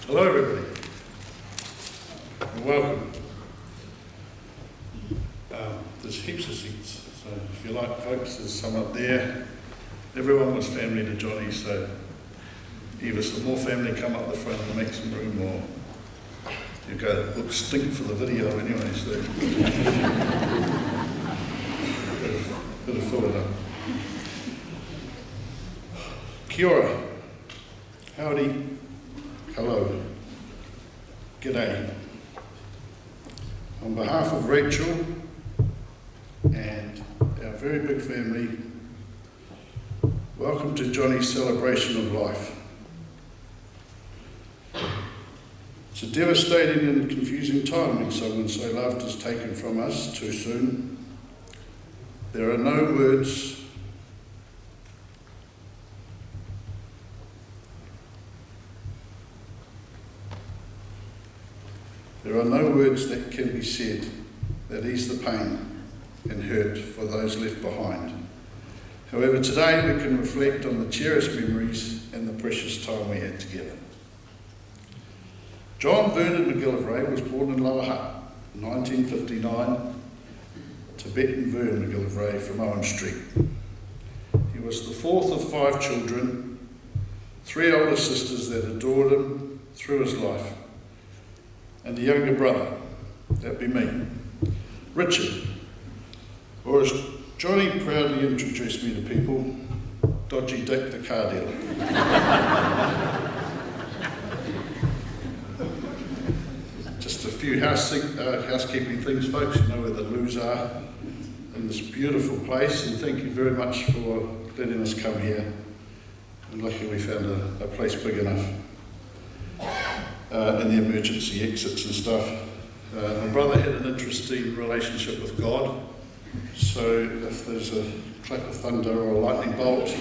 Hello everybody, and welcome. There's heaps of seats, so if you like folks, there's some up there. Everyone was family to Johnny, so either some more family come up the front and make some room, or you go look stink for the video anyway, so better fill it up. Kia ora, howdy, hello, g'day. On behalf of Rachel and our very big family, welcome to Johnny's celebration of life. It's a devastating and confusing time when someone so loved is taken from us too soon. There are no words that can be said that ease the pain and hurt for those left behind. However, today we can reflect on the cherished memories and the precious time we had together. John Vernard McGillivray was born in Lower Hutt in 1959 Tibetan Vern McGillivray from Owen Street. He was the fourth of 5 children, 3 older sisters that adored him through his life, and a younger brother, that'd be me, Richard, or as Johnny proudly introduced me to people, Dodgy Dick the car dealer. Just a few housekeeping things, folks. You know where the loos are in this beautiful place, and thank you very much for letting us come here. And luckily we found a place big enough, and the emergency exits and stuff. My brother had an interesting relationship with God, so if there's a clap of thunder or a lightning bolt,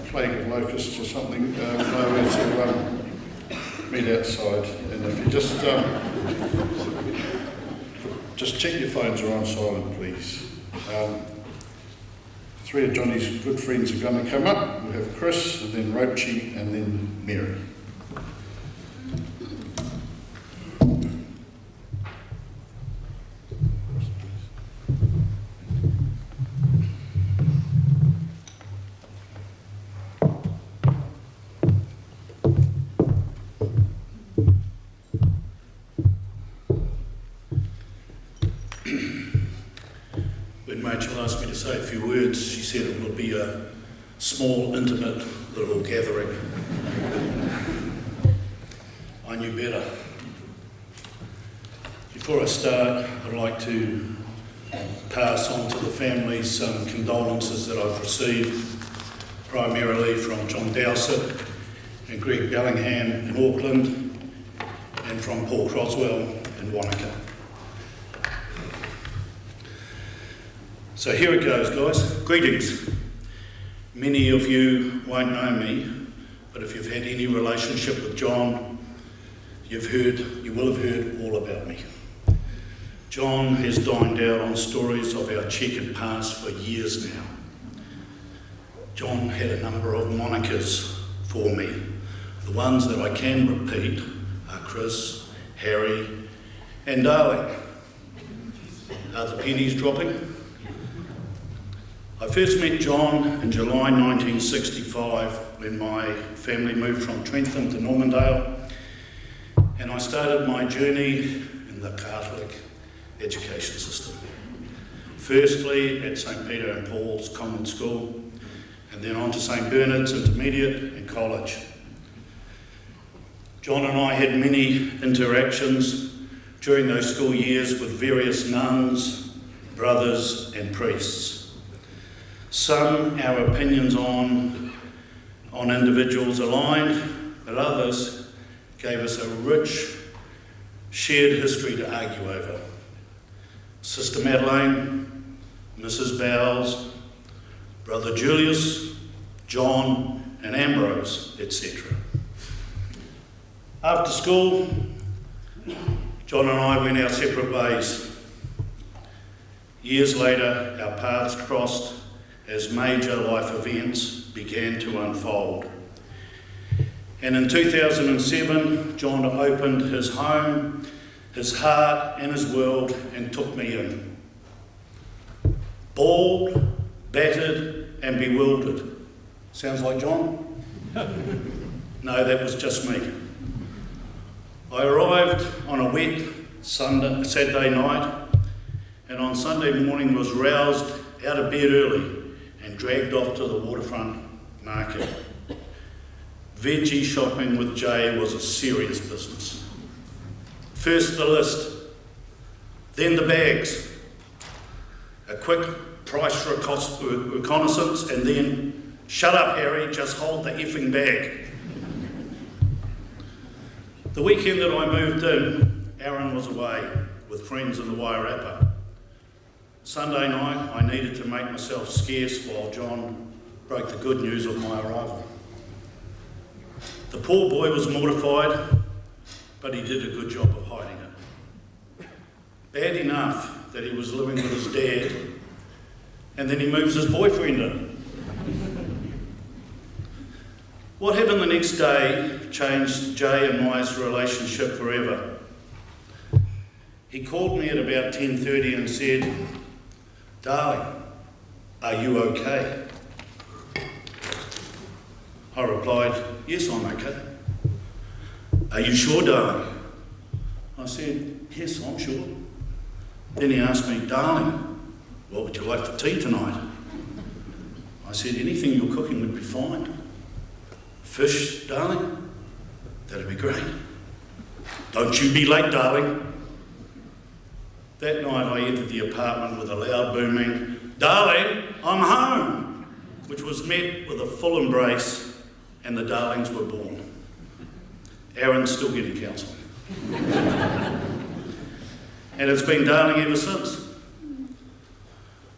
plague of locusts or something, know where to meet outside. And if you just check your phones are on silent, please. 3 of Johnny's good friends are going to come up. We'll have Chris, and then Roachie, and then Mary. Rachel asked me to say a few words. She said it would be a small, intimate little gathering. I knew better. Before I start, I'd like to pass on to the family some condolences that I've received, primarily from John Dowsett and Greg Bellingham in Auckland, and from Paul Croswell in Wanaka. So here it goes, guys. Greetings. Many of you won't know me, but if you've had any relationship with John, you will have heard all about me. John has dined out on stories of our checkered past for years now. John had a number of monikers for me. The ones that I can repeat are Chris, Harry, and Darling. Are the pennies dropping? I first met John in July 1965 when my family moved from Trentham to Normandale, and I started my journey in the Catholic education system. Firstly at St Peter and Paul's Common School, and then on to St Bernard's Intermediate and College. John and I had many interactions during those school years with various nuns, brothers and priests. Some our opinions on individuals aligned, but others gave us a rich shared history to argue over. Sister Madeleine, Mrs Bowles, Brother Julius, John and Ambrose, etc. After school, John and I went our separate ways. Years later, our paths crossed as major life events began to unfold. And in 2007, John opened his home, his heart and his world and took me in. Bald, battered and bewildered. Sounds like John? No, that was just me. I arrived on a wet Saturday night, and on Sunday morning was roused out of bed early and dragged off to the waterfront market. Veggie shopping with Jay was a serious business. First the list, then the bags, a quick price reconnaissance, and then, shut up Harry, just hold the effing bag. The weekend that I moved in, Aaron was away with friends in the Wairarapa. Sunday night, I needed to make myself scarce while John broke the good news of my arrival. The poor boy was mortified, but he did a good job of hiding it. Bad enough that he was living with his dad, and then he moves his boyfriend in. What happened the next day changed Jay and my relationship forever. He called me at about 10:30 and said, "Darling, are you okay?" I replied, "Yes, I'm okay." "Are you sure, darling?" I said, "Yes, I'm sure." Then he asked me, "Darling, what would you like for tea tonight?" I said, "Anything you're cooking would be fine." "Fish, darling? That'd be great." "Don't you be late, darling." That night I entered the apartment with a loud booming, "Darling, I'm home," which was met with a full embrace, and the darlings were born. Aaron's still getting counselling. And it's been darling ever since.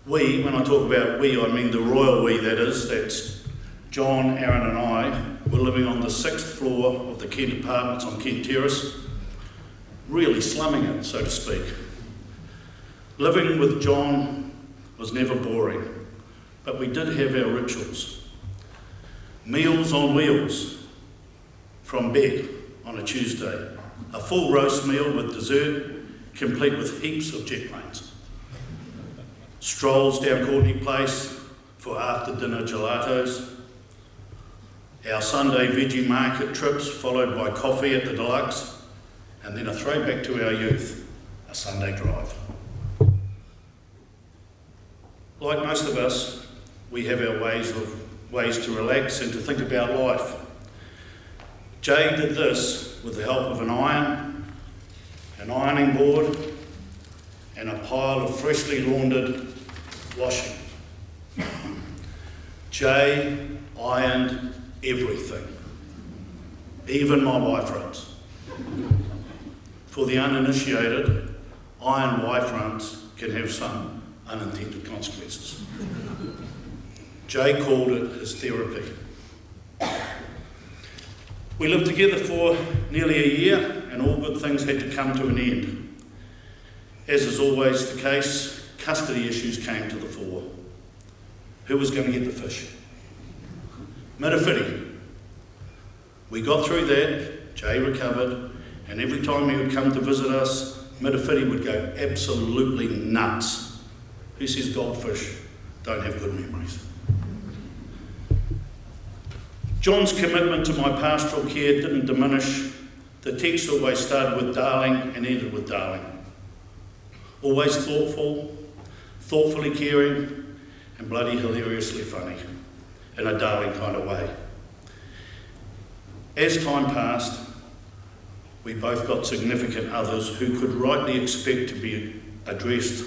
We, when I talk about we, I mean the royal we, that is, that's John, Aaron and I, were living on the 6th floor of the Kent Apartments on Kent Terrace, really slumming it, so to speak. Living with John was never boring, but we did have our rituals. Meals on wheels, from bed on a Tuesday, a full roast meal with dessert, complete with heaps of jet planes. Strolls down Courtney Place for after-dinner gelatos. Our Sunday veggie market trips followed by coffee at the Deluxe, and then a throwback to our youth, a Sunday drive. Like most of us, we have our ways to relax and to think about life. Jay did this with the help of an iron, an ironing board, and a pile of freshly laundered washing. Jay ironed everything, even my wife runs. For the uninitiated, iron wife runs can have some unintended consequences. Jay called it his therapy. We lived together for nearly a year, and all good things had to come to an end. As is always the case, custody issues came to the fore. Who was going to get the fish? Mitafiti. We got through that, Jay recovered, and every time he would come to visit us, Mitafiti would go absolutely nuts. Who says goldfish don't have good memories? John's commitment to my pastoral care didn't diminish. The text always started with darling and ended with darling. Always thoughtful, thoughtfully caring, and bloody hilariously funny, in a darling kind of way. As time passed, we both got significant others who could rightly expect to be addressed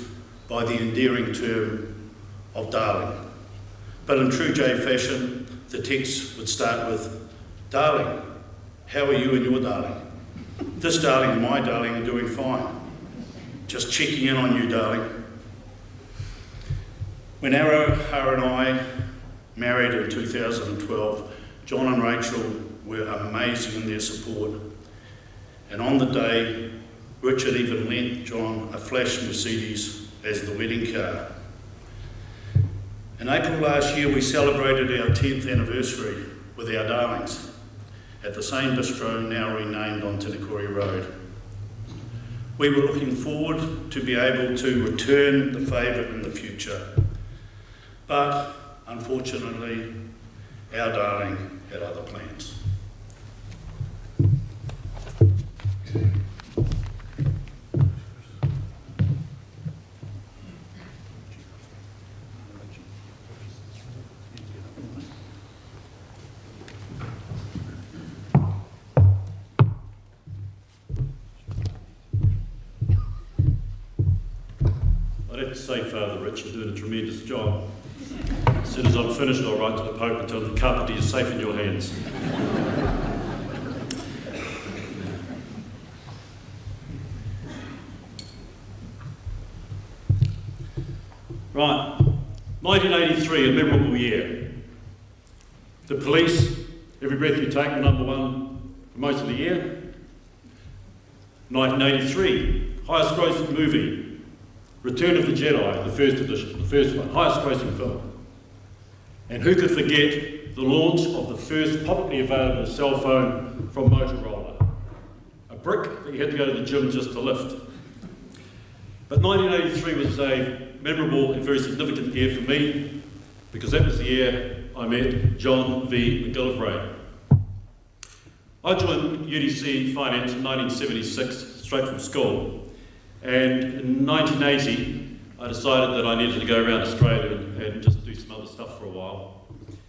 by the endearing term of darling. But in true Jay fashion, the text would start with, "Darling, how are you and your darling? This darling and my darling are doing fine. Just checking in on you, darling." When her and I married in 2012, John and Rachel were amazing in their support. And on the day, Richard even lent John a flash Mercedes as the wedding car. In April last year, we celebrated our 10th anniversary with our darlings at the same bistro now renamed on Tinakori Road. We were looking forward to be able to return the favour in the future, but unfortunately, our darling had other plans. I'd have to say, Father Rich, you're doing a tremendous job. As soon as I'm finished, I'll write to the Pope and tell him the carpet is safe in your hands. Right, 1983, a memorable year. The Police, Every Breath You Take, were number one for most of the year. 1983, highest grossing movie, Return of the Jedi, the first edition, the first one, highest grossing film. And who could forget the launch of the first publicly available cell phone from Motorola? A brick that you had to go to the gym just to lift. But 1983 was a memorable and very significant year for me, because that was the year I met John V. McGillivray. I joined UDC Finance in 1976, straight from school, and in 1980 I decided that I needed to go around Australia and just do some other stuff for a while.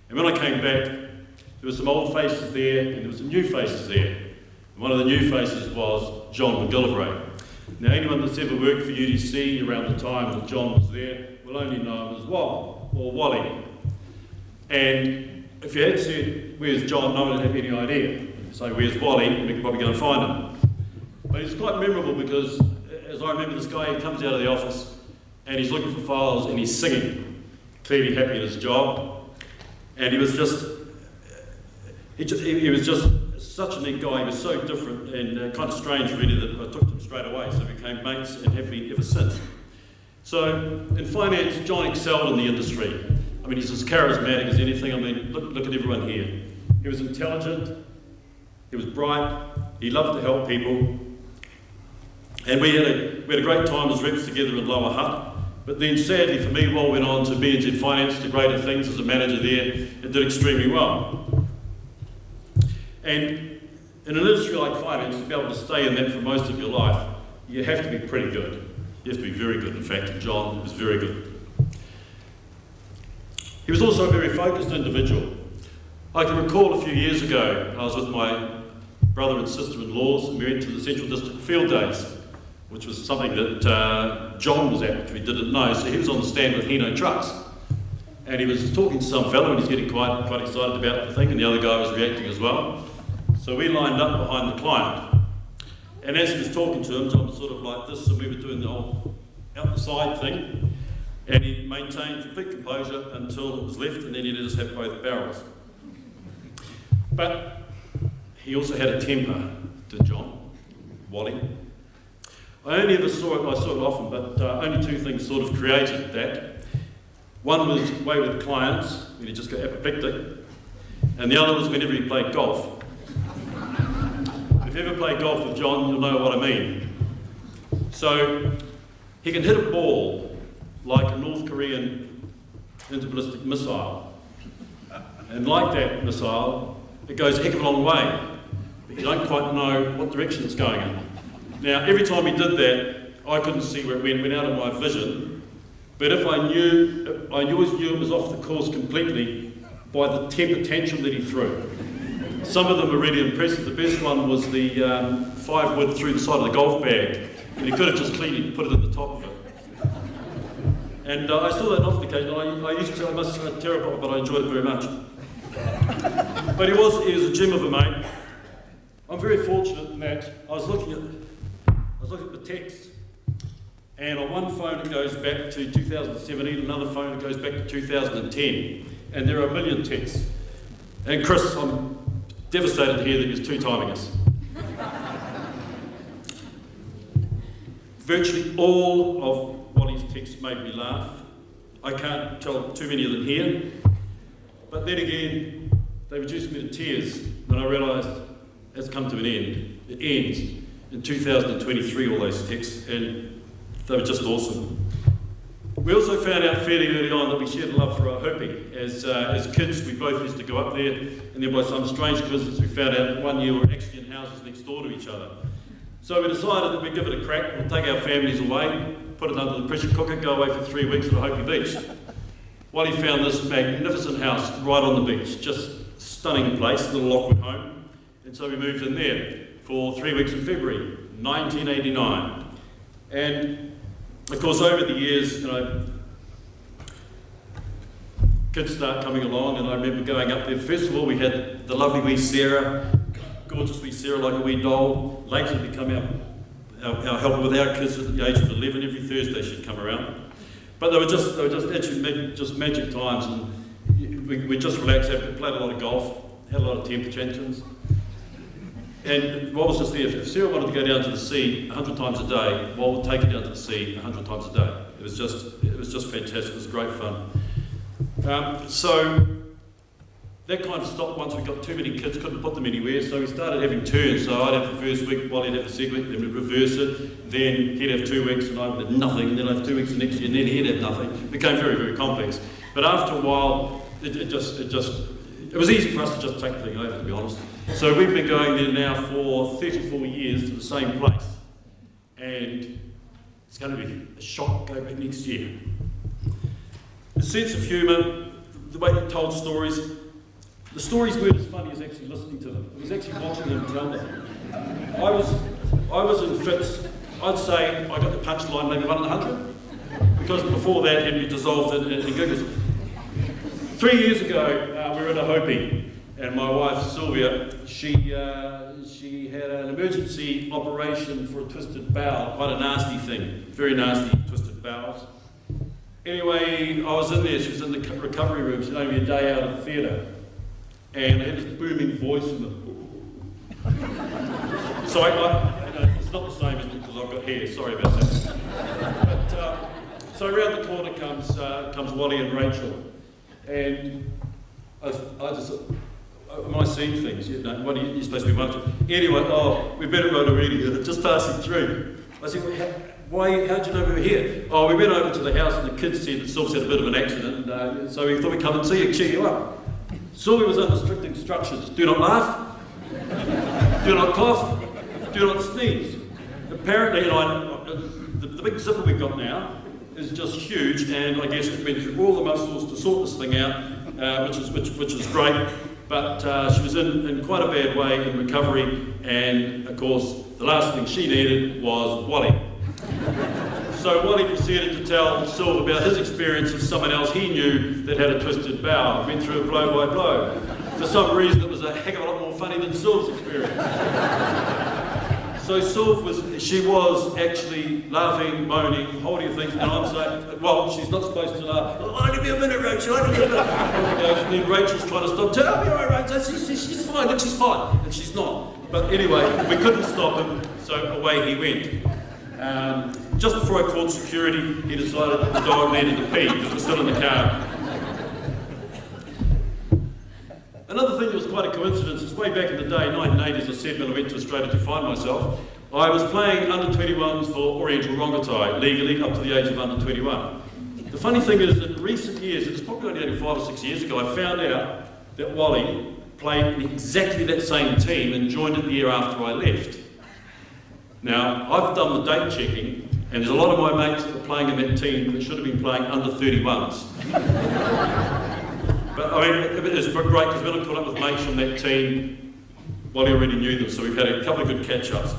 And when I came back, there were some old faces there and there were some new faces there. And one of the new faces was John McGillivray. Now, anyone that's ever worked for UDC around the time that John was there will only know him as Wal, or Wally. And if you had said, "Where's John?" no one would have any idea. So, "Where's Wally?" and we could probably go and find him. But it's quite memorable because, as I remember, this guy, he comes out of the office and he's looking for files and he's singing, clearly happy in his job. And he was just such a neat guy. He was so different and kind of strange, really, that I took to him straight away. So we became mates and have been ever since. So in finance, John excelled in the industry. I mean, he's as charismatic as anything. I mean, look at everyone here. He was intelligent. He was bright. He loved to help people. And we had a great time as reps together in Lower Hutt. But then, sadly for me, Wal went on to BNZ Finance, to greater things as a manager there, and did extremely well. And in an industry like finance, to be able to stay in that for most of your life, you have to be pretty good. You have to be very good, in fact, and John was very good. He was also a very focused individual. I can recall a few years ago, I was with my brother and sister-in-laws, and we went to the Central District Field Days, which was something that John was at, which we didn't know. So he was on the stand with Hino Trucks. And he was talking to some fellow, and he's getting quite excited about the thing, and the other guy was reacting as well. So we lined up behind the client. And as he was talking to him, John was sort of like this, and we were doing the whole out the side thing. And he maintained complete composure until it was left, and then he let us have both barrels. But he also had a temper, did John, Wally. I only ever saw it often, but only two things sort of created that. One was way with clients, when he just got apoplectic, and the other was whenever he played golf. If you ever played golf with John, you'll know what I mean. So he can hit a ball like a North Korean interballistic missile. And like that missile, it goes a heck of a long way, but you don't quite know what direction it's going in. Now, every time he did that, I couldn't see where it went out of my vision, but if I always knew it was off the course completely by the temper tantrum that he threw. Some of them were really impressive. The best one was the 5 wood through the side of the golf bag, and he could have just cleanly put it at the top of it. And I saw that on occasion. I used to, I must say, terrible, but I enjoyed it very much. But he was a gem of a mate. I'm very fortunate in that I was looking at the text, and on one phone it goes back to 2017, another phone it goes back to 2010, and there are a million texts. And Chris, I'm devastated to hear that he's two-timing us. Virtually all of Wally's texts made me laugh. I can't tell too many of them here, but then again, they reduced me to tears when I realised it's come to an end. It ends in 2023, all those texts, and they were just awesome. We also found out fairly early on that we shared a love for our hooping. As kids, we both used to go up there, and then by some strange coincidence, we found out that one year we were actually in houses next door to each other. So we decided that we'd give it a crack, we'll take our families away, put it under the pressure cooker, go away for 3 weeks at Hopi Beach. Wally found this magnificent house right on the beach, just stunning place, little Lockwood home, and so we moved in there for 3 weeks in February 1989. And of course, over the years, kids start coming along, and I remember going up there. First of all, we had the lovely wee Sarah, gorgeous wee Sarah, like a wee doll. Later become our helper with our kids at the age of 11. Every Thursday she'd come around. But they were just actually just magic times, and we just relaxed, played a lot of golf, had a lot of temper tantrums. And Wal was just there. If Sarah wanted to go down to the sea 100 times a day, Wal would take her down to the sea 100 times a day. It was just fantastic. It was great fun. So that kind of stopped once we got too many kids, couldn't put them anywhere, so we started having turns. So I'd have the first week, Wally'd have the second week, then we'd reverse it, then he'd have 2 weeks and I would have nothing, and then I'd have 2 weeks the next year, and then he'd have nothing. It became very, very complex. But after a while, it was easy for us to just take the thing over, to be honest. So we've been going there now for 34 years to the same place. And it's going to be a shock going back next year. The sense of humour, the way he told stories, the stories weren't as funny as actually listening to them. It was actually watching them tell them. I was in fits. I'd say I got the punchline maybe 1 in 100, because before that it'd be dissolved in giggles. 3 years ago, we were at a Hopi, and my wife Sylvia, she had an emergency operation for a twisted bowel, quite a nasty thing, very nasty twisted bowels. Anyway, I was in there. She was in the recovery room. She's only a day out of the theatre. And I had this booming voice in the... So it's not the same as because I've got hair, sorry about that. But, so around the corner comes Wally and Rachel. And I just thought, am I seeing things? You know, what are you supposed to be watching? Anyway, we better run already, just passing through. I said, how'd you know we were here? Oh, we went over to the house and the kids said that Sylv's had a bit of an accident, so we thought we'd come and see you, cheer you up. Sylvia was under strict instructions: do not laugh, do not cough, do not sneeze. Apparently, the big zipper we've got now is just huge, and I guess we've been through all the muscles to sort this thing out, which is great. But she was in quite a bad way in recovery, and of course the last thing she needed was Wally. So Wally proceeded to tell Sylv about his experience of someone else he knew that had a twisted bowel, went through it blow by blow. For some reason it was a heck of a lot more funny than Sylv's experience. So Sylv was actually laughing, moaning, holding things, and I'm saying, well, she's not supposed to laugh. Oh, give me a minute, Rachel, give me a minute. And then Rachel's trying to stop. Tell me, all right, Rachel, she's fine, look, she's fine. And she's not. But anyway, we couldn't stop him, so away he went. Just before I called security, he decided that the dog needed to pee because it was still in the car. Another thing that was quite a coincidence is way back in the day, 1980, as I said, when I went to Australia to find myself, I was playing under-21s for Oriental Rongotai, legally up to the age of under-21. The funny thing is that in recent years, it's probably only 5 or 6 years ago, I found out that Wally played in exactly that same team and joined it the year after I left. Now, I've done the date checking, and there's a lot of my mates that are playing in that team that should have been playing under 31s. But I mean, it's great because when I put up with mates from that team, Wally already knew them, so we've had a couple of good catch-ups.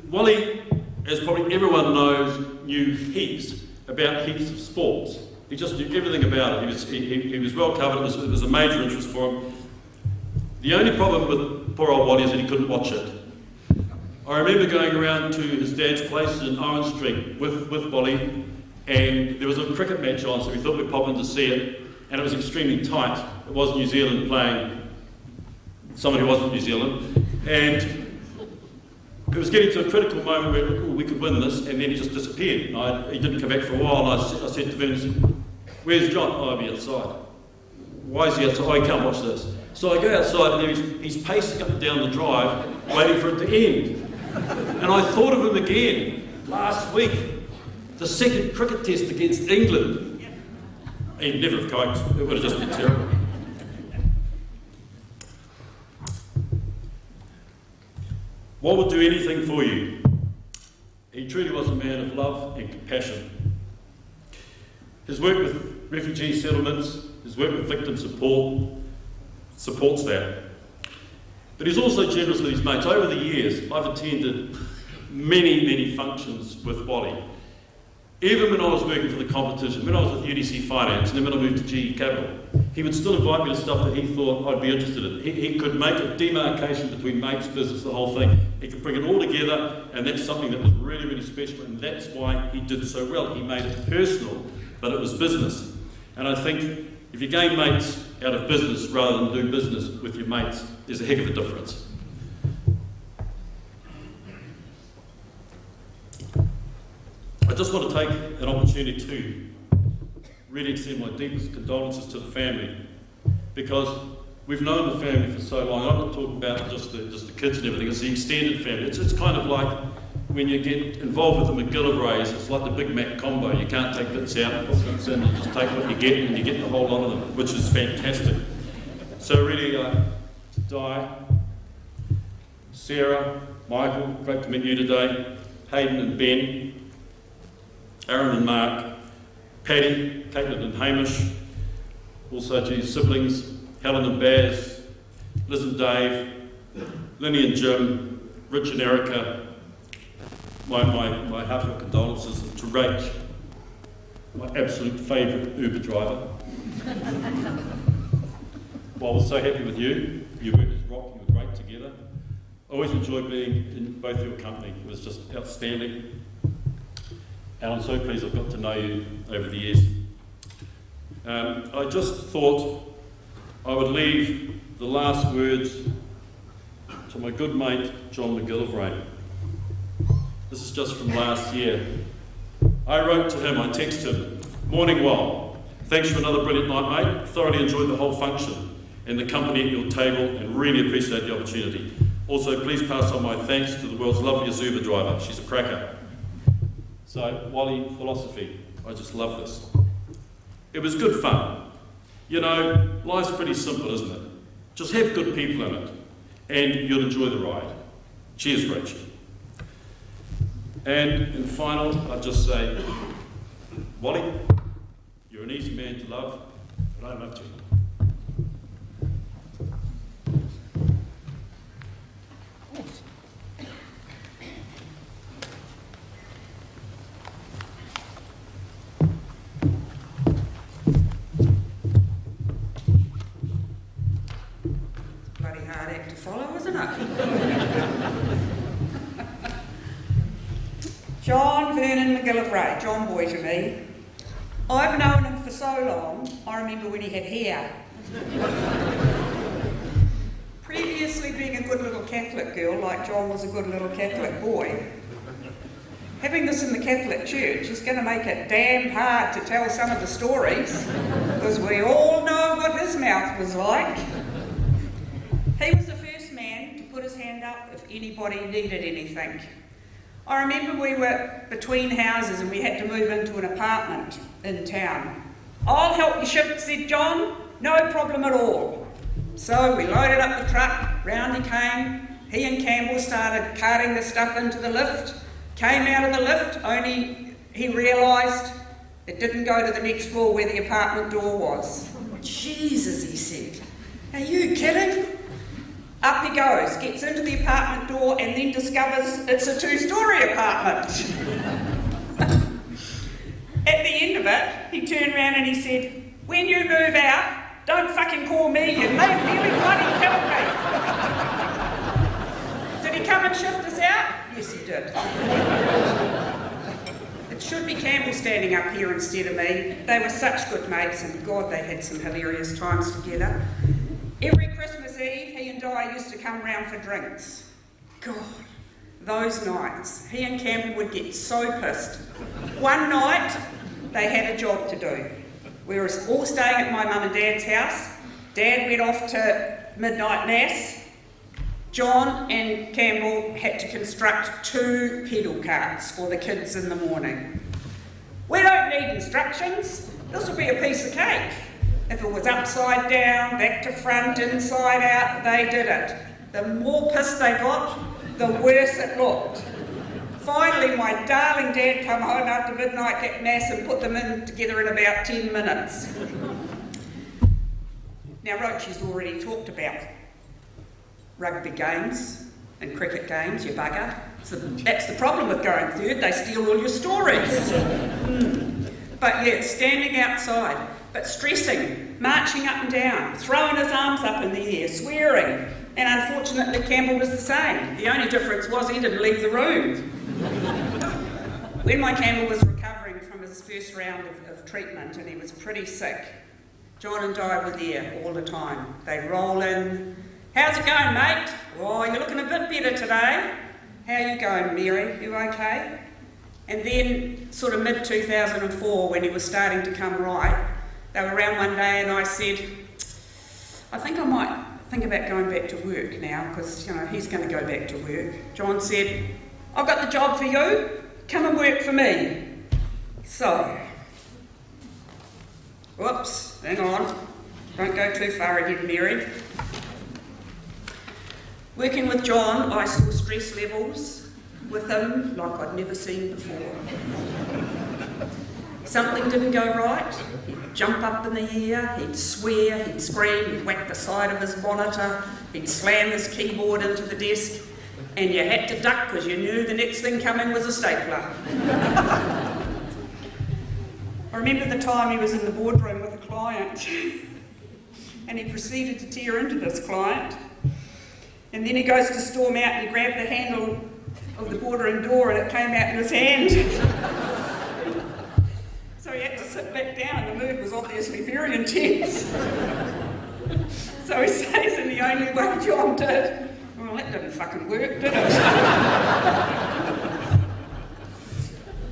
Wally, as probably everyone knows, knew heaps about heaps of sports. He just knew everything about it. He was well covered. It was a major interest for him. The only problem with poor old Wally is that he couldn't watch it. I remember going around to his dad's place in Owen Street with Wally, and there was a cricket match on, so we thought we'd pop in to see it, and it was extremely tight. It was New Zealand playing someone who wasn't New Zealand, and it was getting to a critical moment where we could win this, and then he just disappeared. He didn't come back for a while, and I said to Vernard, "Where's John?" "Oh, I'll be outside." "Why is he outside?" "Oh, he can't watch this." So I go outside, and he's pacing up and down the drive, waiting for it to end. And I thought of him again last week, the second cricket test against England. He'd never have coped. It would have just been terrible. What would do anything for you? He truly was a man of love and compassion. His work with refugee settlements, his work with victim support, supports that. But he's also generous with his mates. Over the years, I've attended many functions with Wally. Even when I was working for the competition, when I was with UDC Finance, and then when I moved to GE Capital, he would still invite me to stuff that he thought I'd be interested in. He could make a demarcation between mates, business, the whole thing. He could bring it all together, and that's something that was really special, and that's why he did so well. He made it personal, but it was business. And I think if you gain mates out of business rather than do business with your mates, there's a heck of a difference. I just want to take an opportunity to really extend my deepest condolences to the family, because we've known the family for so long. I'm not talking about just the kids and everything, it's the extended family. It's kind of like when you get involved with the McGillivrays, it's like the Big Mac combo. You can't take bits out and put bits in, you just take what you get and you get the whole lot of them, which is fantastic. So really, Di, Sarah, Michael, great to meet you today, Hayden and Ben, Aaron and Mark, Paddy, Caitlin and Hamish, also to your siblings, Helen and Baz, Liz and Dave, Linny and Jim, Rich and Erica, my heartfelt condolences to Rach, my absolute favourite Uber driver. Well, I was so happy with you. Your work is rock, you were great together. I always enjoyed being in both your company. It was just outstanding. And I'm so pleased I've got to know you over the years. I just thought I would leave the last words to my good mate, John McGillivray. This is just from last year. I wrote to him, I texted him, "Morning, Wal. Thanks for another brilliant night, mate. Thoroughly enjoyed the whole function and the company at your table and really appreciate the opportunity. Also, please pass on my thanks to the world's loveliest Uber driver. She's a cracker." So, Wally philosophy, I just love this. It was good fun. You know, life's pretty simple, isn't it? Just have good people in it, and you'll enjoy the ride. Cheers, Rich. And in final, I'd just say, Wally, you're an easy man to love, but I love you. Bloody hard act to follow, isn't it? John Vernon McGillivray, John boy to me. I've known him for so long, I remember when he had hair. Previously being a good little Catholic girl, like John was a good little Catholic boy, having this in the Catholic Church is going to make it damn hard to tell some of the stories, because we all know what his mouth was like. He was the first man to put his hand up if anybody needed anything. I remember we were between houses and we had to move into an apartment in town. "I'll help you shift," said John. "No problem at all." So we loaded up the truck, round he came. He and Campbell started carting the stuff into the lift. Came out of the lift, only he realised it didn't go to the next floor where the apartment door was. "Jesus," he said. "Are you kidding?" Up he goes, gets into the apartment door and then discovers it's a 2-storey apartment. At the end of it, he turned around and he said, "When you move out, don't fucking call me, you mate, nearly bloody killed me." Did he come and shift us out? Yes, he did. It should be Campbell standing up here instead of me. They were such good mates, and God, they had some hilarious times together. Every Christmas Eve, he and Di used to come round for drinks. God, those nights, he and Campbell would get so pissed. One night, they had a job to do. We were all staying at my mum and dad's house. Dad went off to midnight mass. John and Campbell had to construct 2 pedal carts for the kids in the morning. "We don't need instructions. This will be a piece of cake." If it was upside down, back to front, inside out, they did it. The more pissed they got, the worse it looked. Finally, my darling dad come home after midnight at mass and put them in together in about 10 minutes. Now, Roachie's already talked about rugby games and cricket games, you bugger. So that's the problem with going third, they steal all your stories. But yeah, standing outside, but stressing, marching up and down, throwing his arms up in the air, swearing. And unfortunately, Campbell was the same. The only difference was he didn't leave the room. When my Campbell was recovering from his first round of treatment and he was pretty sick, John and Di were there all the time. They'd roll in. "How's it going, mate?" "Oh, you're looking a bit better today." "How you going, Mary? You okay?" And then, sort of mid-2004, when he was starting to come right, they were around one day and I said, I think I might think about going back to work now, because, you know, he's going to go back to work. John said, I've got the job for you, come and work for me. So, whoops, hang on, don't go too far again, Mary. Working with John, I saw stress levels with him like I'd never seen before. Something didn't go right, he'd jump up in the air, he'd swear, he'd scream, he'd whack the side of his monitor, he'd slam his keyboard into the desk, and you had to duck because you knew the next thing coming was a stapler. I remember the time he was in the boardroom with a client and he proceeded to tear into this client, and then he goes to storm out and he grabbed the handle of the boardroom door and it came out in his hand. So he had to sit back down and the mood was obviously very intense. So he says in the only way John did, well, that didn't fucking work, did it?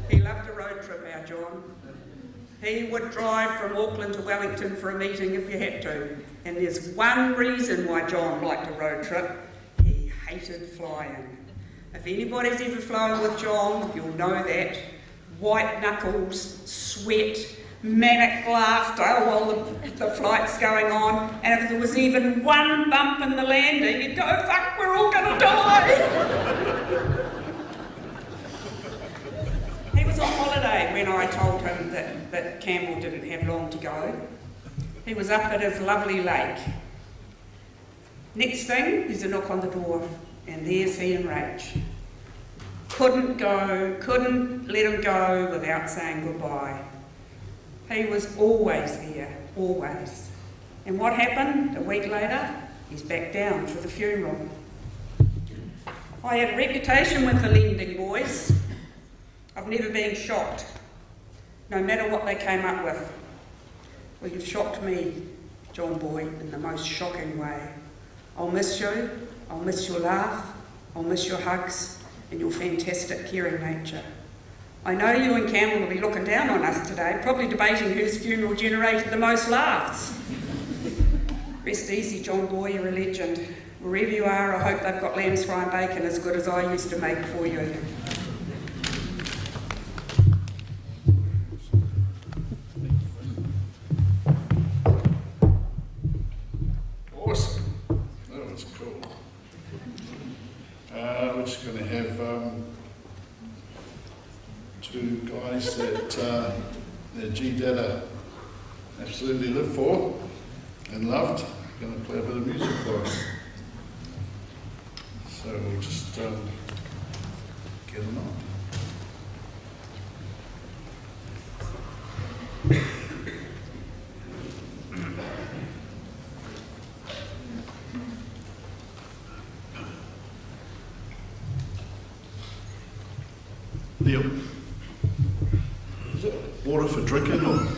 He loved a road trip, our John. He would drive from Auckland to Wellington for a meeting if you had to. And there's one reason why John liked a road trip. He hated flying. If anybody's ever flown with John, you'll know that. White knuckles, sweat, manic laughter while the flight's going on. And if there was even one bump in the landing, you'd go, fuck, we're all gonna die. He was on holiday when I told him that Campbell didn't have long to go. He was up at his lovely lake. Next thing, there's a knock on the door, and there's he and Rach. Couldn't let him go without saying goodbye. He was always there, always. And what happened? A week later, he's back down for the funeral. I had a reputation with the lending boys. I've never been shocked, no matter what they came up with. Well, you've shocked me, John Boy, in the most shocking way. I'll miss you, I'll miss your laugh, I'll miss your hugs and your fantastic caring nature. I know you and Campbell will be looking down on us today, probably debating whose funeral generated the most laughs. Rest easy, John Boy, you're a legend. Wherever you are, I hope they've got lamb's fry and bacon as good as I used to make for you. Awesome. That was cool. We're just going to have two guys that their G-Dada absolutely lived for and loved. Going to play a bit of music for us. So we'll just get them on. Neil, is it water for drinking or?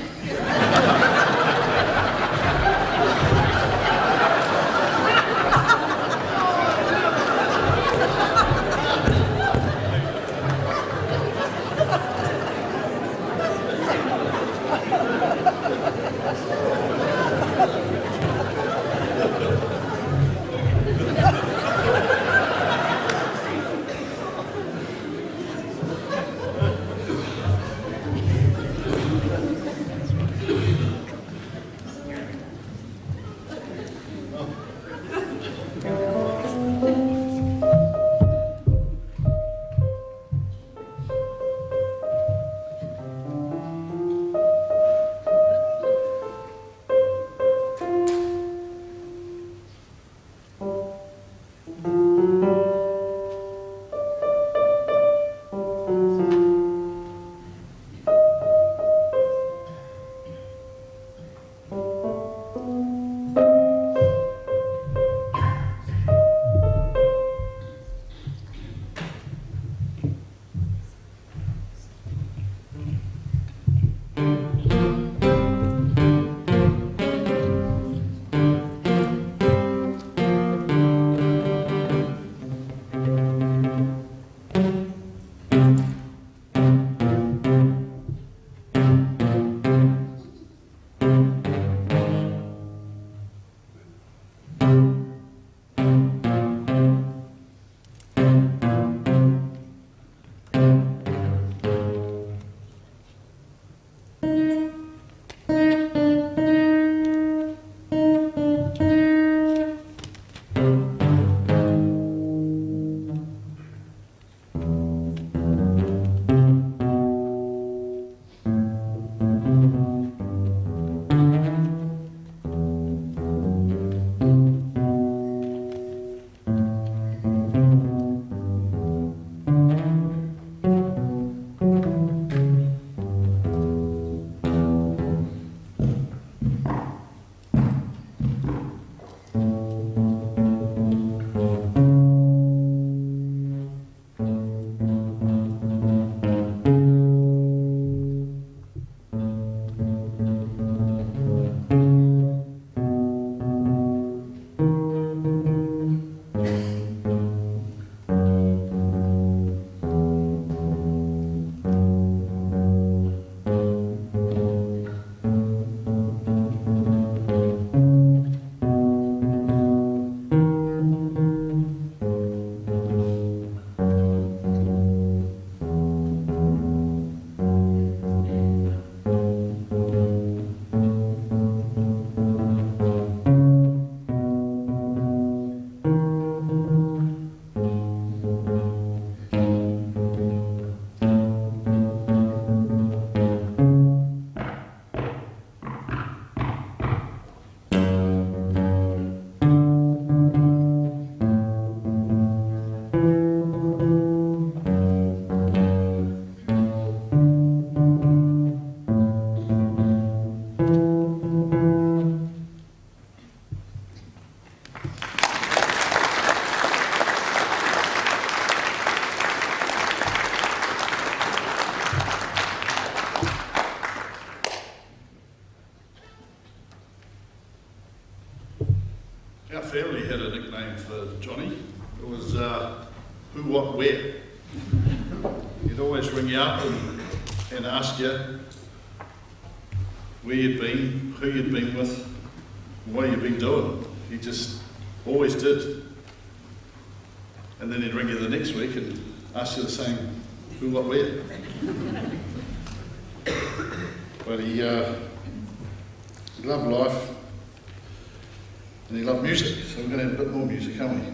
Our family had a nickname for Johnny. It was Who, What, Where. He'd always ring you up and ask you where you'd been, who you'd been with, what you'd been doing. He just always did. And then he'd ring you the next week and ask you the same, who, what, where. But he loved life and he loved music, so we're going to have a bit more music, aren't we?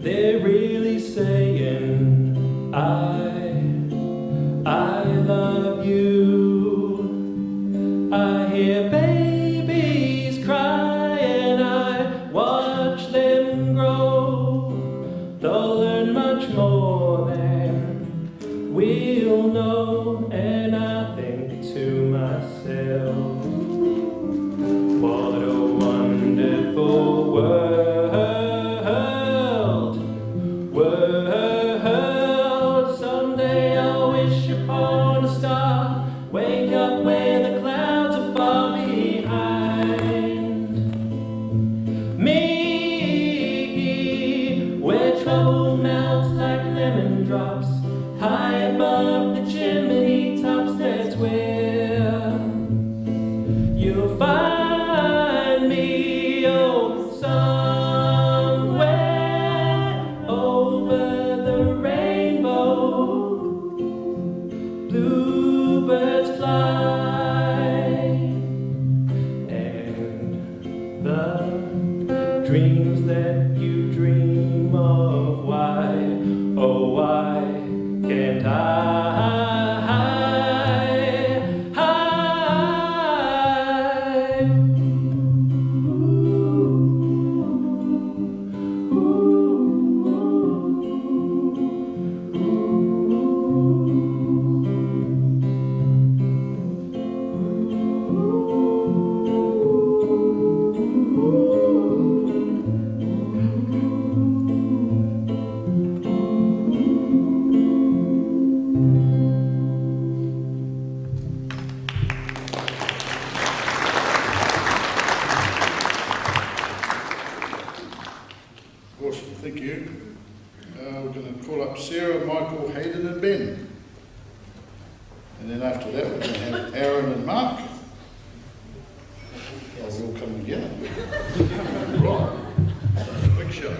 They're really sad. grow, they'll learn much more than we'll know. And I think to myself, what a wonderful world. Someday I'll wish upon a star, wake up where the clouds are far behind me, where trouble melts like lemon drops, high above the chimney tops. That's where you'll find me, oh, somewhere over the rainbow. Bluebirds fly, and the dreams that you dream of, why, oh why can't Awesome, thank you. We're going to call up Sarah, Michael, Hayden and Ben. And then after that we're going to have Aaron and Mark. Oh, we'll all come together. Right, big show.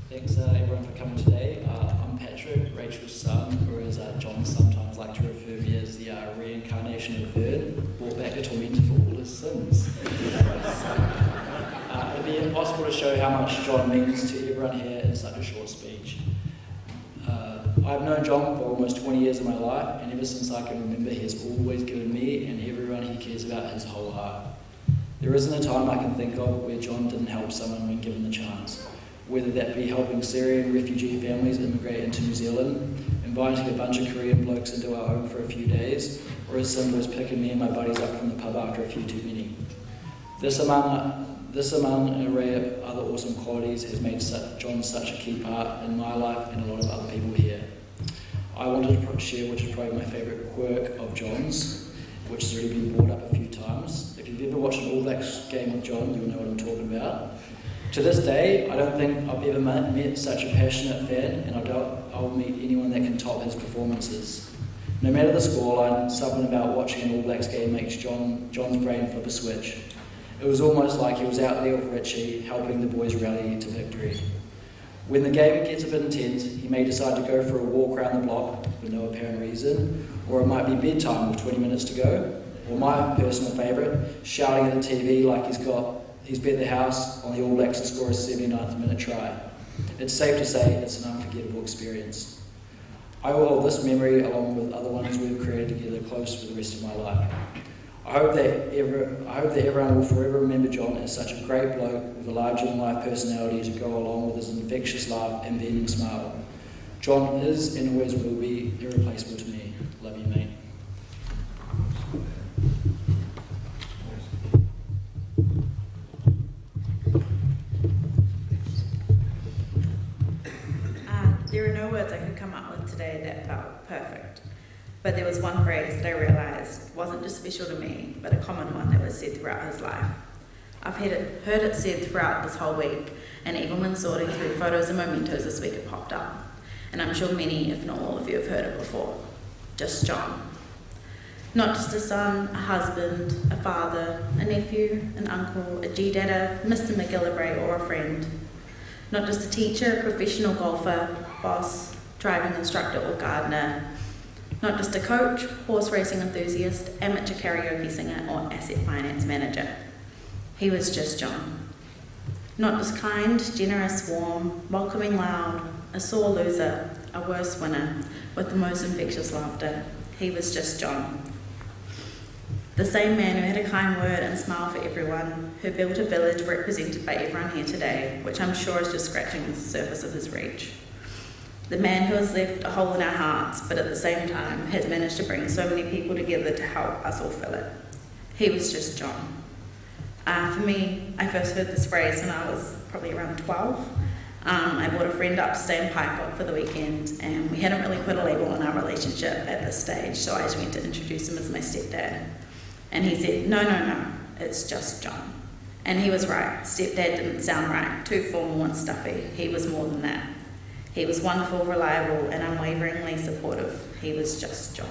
Thanks everyone for coming today. I'm Patrick, Rachel's son, or as John sometimes like to refer me as the reincarnation of Vernard, brought back to torment for all his sins. It'd be impossible to show how much John means to everyone here in such a short speech. I've known John for almost 20 years of my life, and ever since I can remember, he has always given me and everyone he cares about his whole heart. There isn't a time I can think of where John didn't help someone when given the chance. Whether that be helping Syrian refugee families immigrate into New Zealand, inviting a bunch of Korean blokes into our home for a few days, or as simple as picking me and my buddies up from the pub after a few too many. This among an array of other awesome qualities has made John such a key part in my life and a lot of other people here. I wanted to share which is probably my favourite quirk of John's, which has already been brought up a few times. If you've ever watched an All Blacks game with John, you'll know what I'm talking about. To this day, I don't think I've ever met such a passionate fan, and I doubt I'll meet anyone that can top his performances. No matter the scoreline, something about watching an All Blacks game makes John's brain flip a switch. It was almost like he was out there with Richie, helping the boys rally to victory. When the game gets a bit intense, he may decide to go for a walk around the block for no apparent reason, or it might be bedtime with 20 minutes to go, or my personal favourite, shouting at the TV like he's bet the house on the All Blacks to score a 79th minute try. It's safe to say it's an unforgettable experience. I will hold this memory along with other ones we've created together close for the rest of my life. I hope that everyone will forever remember John as such a great bloke with a larger-than-life personality to go along with his infectious laugh and beaming smile. John is and always will be irreplaceable to me. Love you, mate. There are no words I could come up with today that felt perfect. But there was one phrase that I realised wasn't just special to me, but a common one that was said throughout his life. I've heard it said throughout this whole week, and even when sorting through photos and mementos this week it popped up. And I'm sure many, if not all of you, have heard it before. Just John. Not just a son, a husband, a father, a nephew, an uncle, a G-dadda, Mr. McGillivray, or a friend. Not just a teacher, a professional golfer, boss, driving instructor or gardener. Not just a coach, horse racing enthusiast, amateur karaoke singer or asset finance manager. He was just John. Not just kind, generous, warm, welcoming, loud, a sore loser, a worse winner, with the most infectious laughter. He was just John. The same man who had a kind word and smile for everyone, who built a village represented by everyone here today, which I'm sure is just scratching the surface of his reach. The man who has left a hole in our hearts, but at the same time has managed to bring so many people together to help us all fill it. He was just John. For me, I first heard this phrase when I was probably around 12. I brought a friend up to stay in Paikop for the weekend, and we hadn't really put a label on our relationship at this stage, so I just went to introduce him as my stepdad. And he said, no, it's just John. And he was right. Stepdad didn't sound right, too formal and stuffy. He was more than that. He was wonderful, reliable, and unwaveringly supportive. He was just John.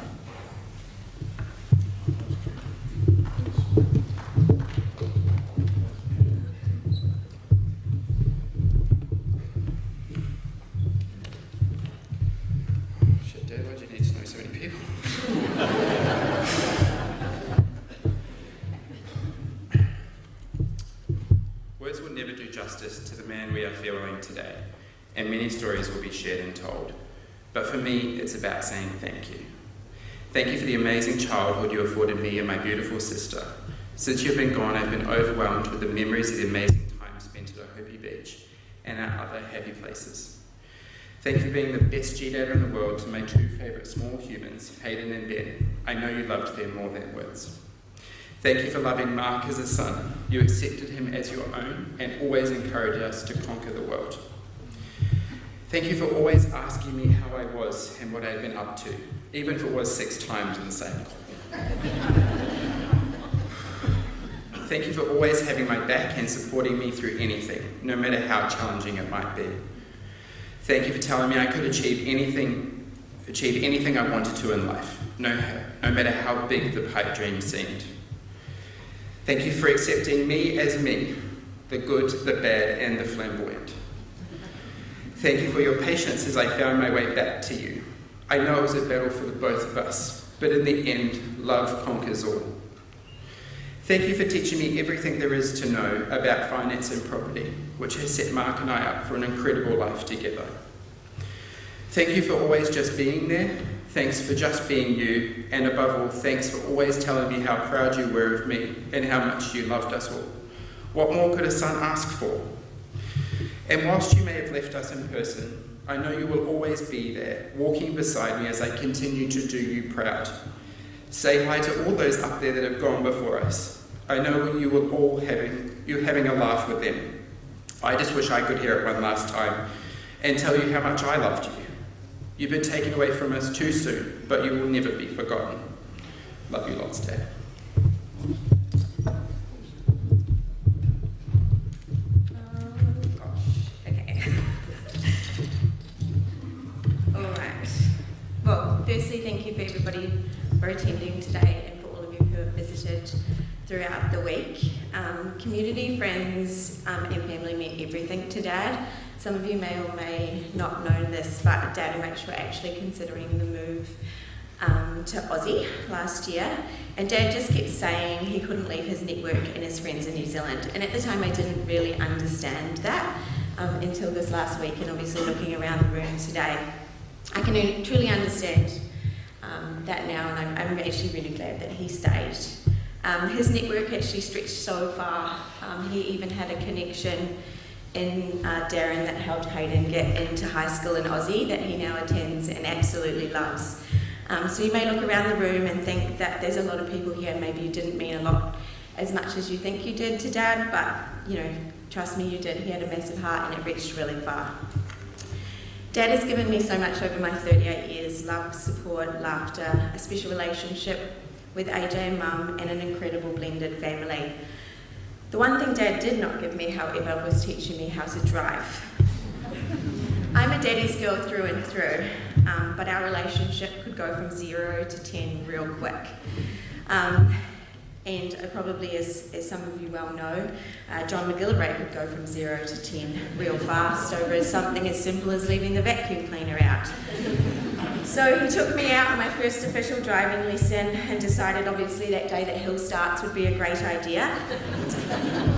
Shit, Dad, why'd you need to know so many people? Words will never do justice to the man we are feeling today, and many stories will be shared and told. But for me, it's about saying thank you. Thank you for the amazing childhood you afforded me and my beautiful sister. Since you've been gone, I've been overwhelmed with the memories of the amazing time spent at Hopi Beach and our other happy places. Thank you for being the best G-Dad in the world to my two favourite small humans, Hayden and Ben. I know you loved them more than words. Thank you for loving Mark as a son. You accepted him as your own and always encouraged us to conquer the world. Thank you for always asking me how I was and what I had been up to, even if it was 6 times in the same call. Thank you for always having my back and supporting me through anything, no matter how challenging it might be. Thank you for telling me I could achieve anything I wanted to in life, no matter how big the pipe dream seemed. Thank you for accepting me as me, the good, the bad, and the flamboyant. Thank you for your patience as I found my way back to you. I know it was a battle for the both of us, but in the end, love conquers all. Thank you for teaching me everything there is to know about finance and property, which has set Mark and I up for an incredible life together. Thank you for always just being there. Thanks for just being you, and above all, thanks for always telling me how proud you were of me and how much you loved us all. What more could a son ask for? And whilst you may have left us in person, I know you will always be there, walking beside me as I continue to do you proud. Say hi to all those up there that have gone before us. I know you will all having a laugh with them. I just wish I could hear it one last time and tell you how much I loved you. You've been taken away from us too soon, but you will never be forgotten. Love you lots, Dad. Well, firstly, thank you for everybody for attending today and for all of you who have visited throughout the week. Community, friends, and family meant everything to Dad. Some of you may or may not know this, but Dad and Rach were actually considering the move to Aussie last year, and Dad just kept saying he couldn't leave his network and his friends in New Zealand. And at the time, I didn't really understand that until this last week, and obviously looking around the room today. I can truly understand that now, and I'm actually really glad that he stayed. His network actually stretched so far. He even had a connection in Darren that helped Hayden get into high school in Aussie that he now attends and absolutely loves. So you may look around the room and think that there's a lot of people here, maybe you didn't mean a lot as much as you think you did to Dad, but you know, trust me, you did. He had a massive heart and it reached really far. Dad has given me so much over my 38 years: love, support, laughter, a special relationship with AJ and Mum, and an incredible blended family. The one thing Dad did not give me, however, was teaching me how to drive. I'm a daddy's girl through and through, but our relationship could go from 0 to 10 real quick. And probably, as some of you well know, John McGillivray could go from 0 to 10 real fast over something as simple as leaving the vacuum cleaner out. So he took me out on my first official driving lesson and decided obviously that day that hill starts would be a great idea.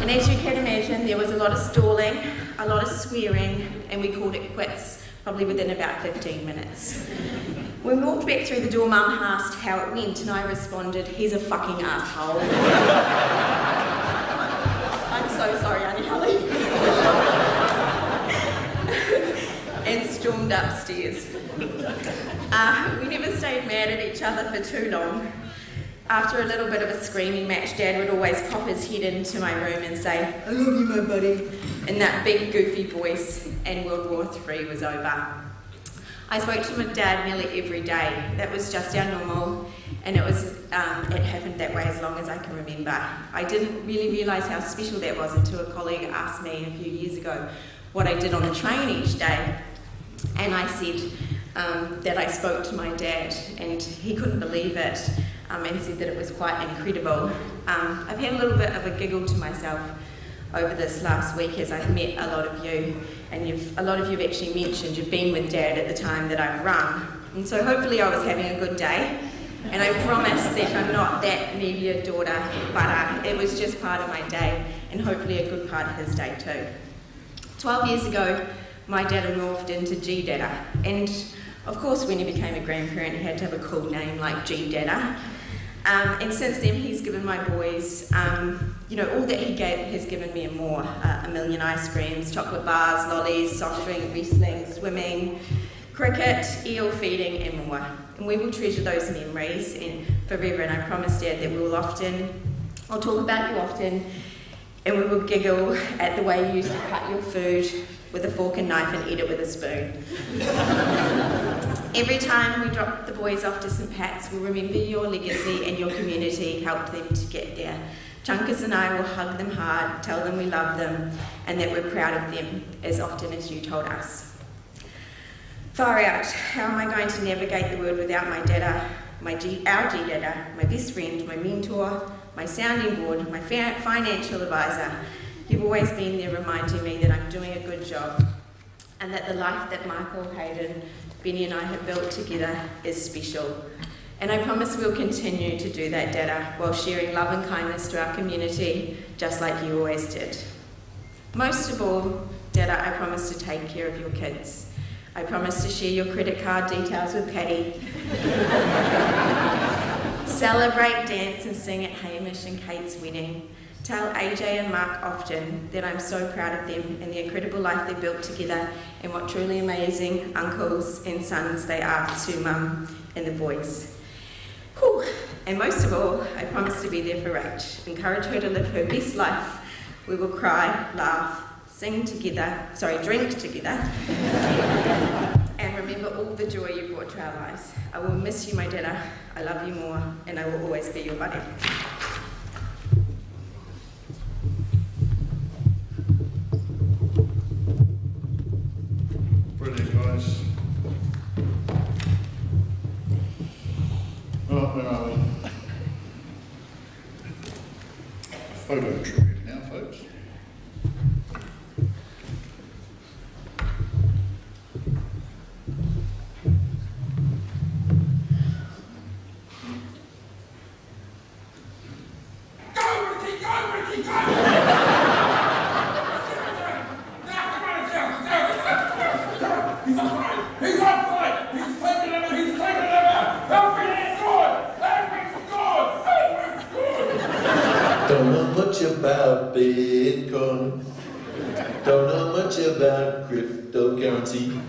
And as you can imagine, there was a lot of stalling, a lot of swearing, and we called it quits probably within about 15 minutes. When we walked back through the door, Mum asked how it went, and I responded, "He's a fucking asshole." I'm so sorry, Auntie Holly. And stormed upstairs. We never stayed mad at each other for too long. After a little bit of a screaming match, Dad would always pop his head into my room and say, "I love you, my buddy," in that big goofy voice, and World War III was over. I spoke to my dad nearly every day. That was just our normal, and it happened that way as long as I can remember. I didn't really realise how special that was until a colleague asked me a few years ago what I did on the train each day, and I said that I spoke to my dad, and he couldn't believe it, and said that it was quite incredible. I've had a little bit of a giggle to myself over this last week as I've met a lot of you, and a lot of you have actually mentioned you've been with Dad at the time that I've run. And so hopefully I was having a good day, and I promise that I'm not that needy a daughter, but it was just part of my day, and hopefully a good part of his day too. 12 years ago, my dad morphed into G-Dada, and of course when he became a grandparent he had to have a cool name like G-Dada. And since then he's given my boys, all that he gave has given me and more. A million ice creams, chocolate bars, lollies, soft drink, wrestling, swimming, cricket, eel feeding and more. And we will treasure those memories and forever, and I promise Dad that I'll talk about you often, and we will giggle at the way you used to cut your food with a fork and knife and eat it with a spoon. Every time we drop the boys off to St. Pat's, we'll remember your legacy and your community helped them to get there. Chunkus and I will hug them hard, tell them we love them, and that we're proud of them as often as you told us. Far out, how am I going to navigate the world without my dada, our G-Dada, my best friend, my mentor, my sounding board, my financial advisor? You've always been there reminding me that I'm doing a good job and that the life that Michael, Hayden, Benny and I have built together is special. And I promise we'll continue to do that, Dada, while sharing love and kindness to our community, just like you always did. Most of all, Dada, I promise to take care of your kids. I promise to share your credit card details with Patty. Celebrate, dance and sing at Hamish and Kate's wedding. Tell AJ and Mark often that I'm so proud of them and the incredible life they built together and what truly amazing uncles and sons they are to Mum and the boys. Whew. And most of all, I promise to be there for Rach, encourage her to live her best life. We will cry, laugh, drink together, and remember all the joy you brought to our lives. I will miss you, my Dada. I love you more, and I will always be your buddy. Brilliant, guys. Right, where are we? Photo tribute now, folks. Don't know much about Bitcoin, don't know much about cryptocurrency,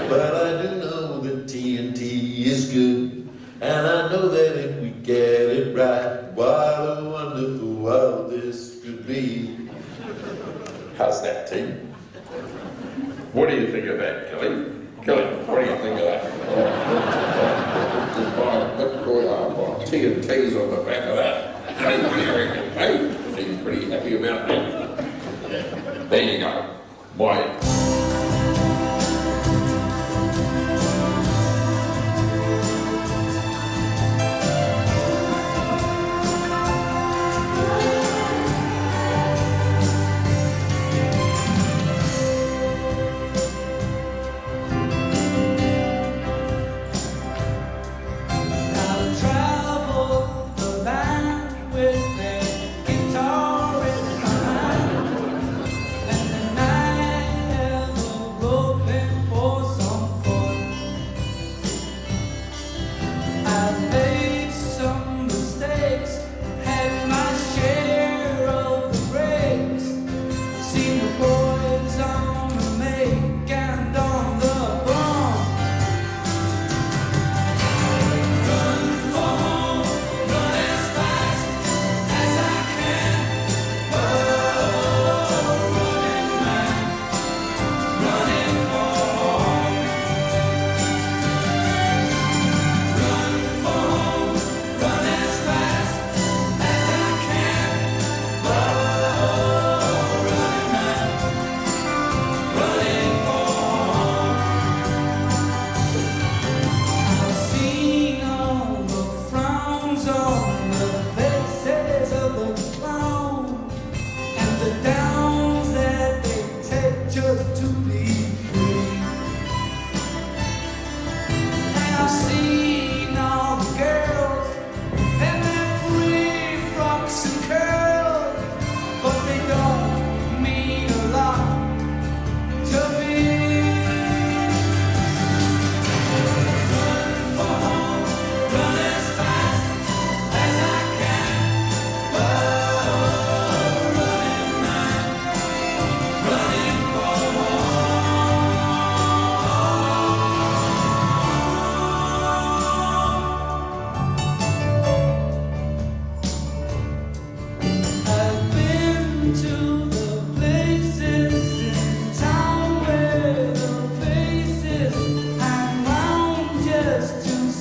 but I do know that TNT is good, and I know that if we get it right, what a wonderful world this could be. How's that, team? What do you think of that, Kelly? Kelly, what do you think of that? TNT's on the back of that. Hey, seem pretty happy about that. There you go. Boy. With the guitar in my hand, and the night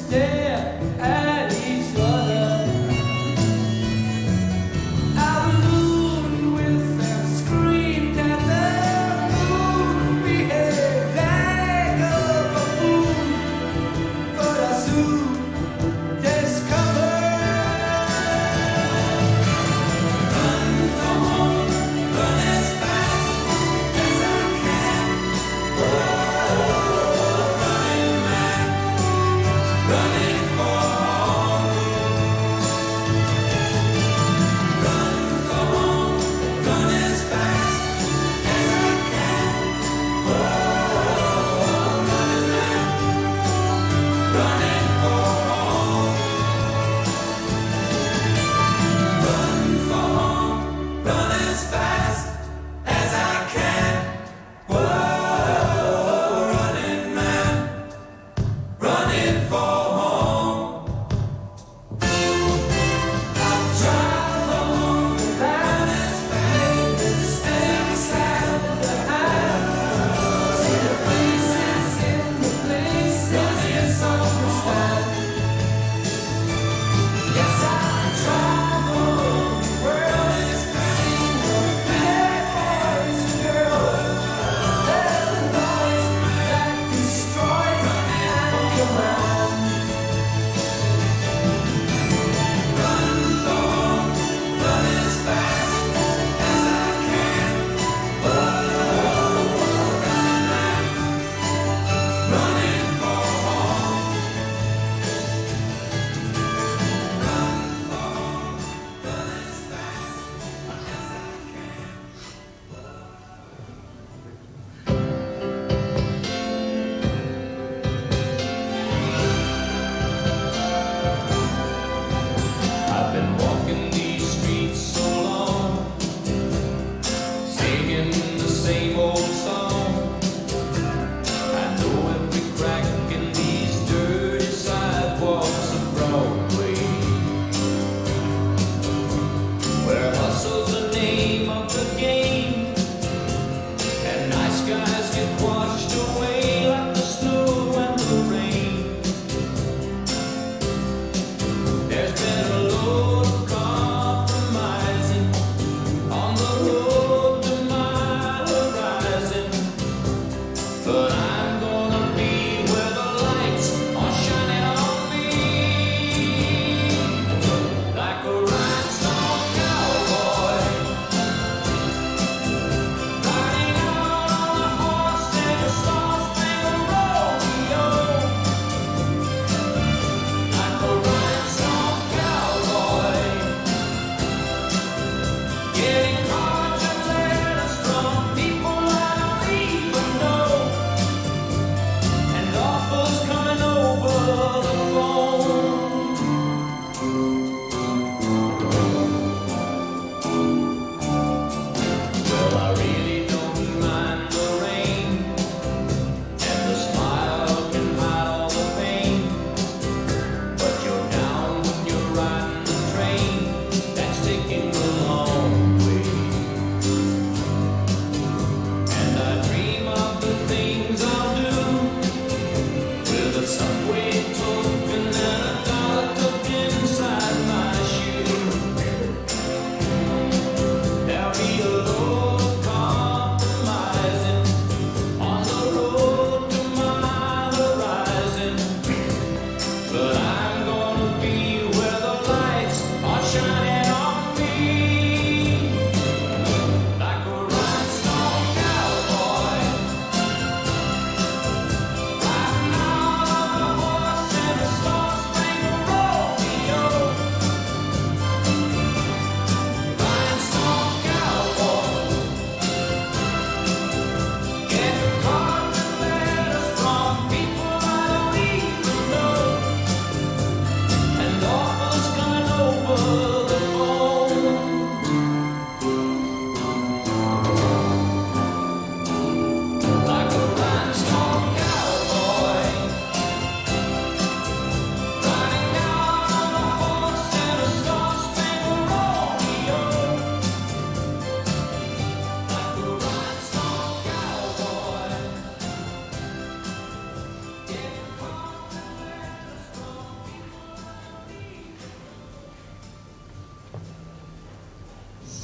stare at each other. I ballooned with them, screamed at the moon, behaved like a buffoon, but I soon discovered. Run from home, run as fast as I can. Running mad, running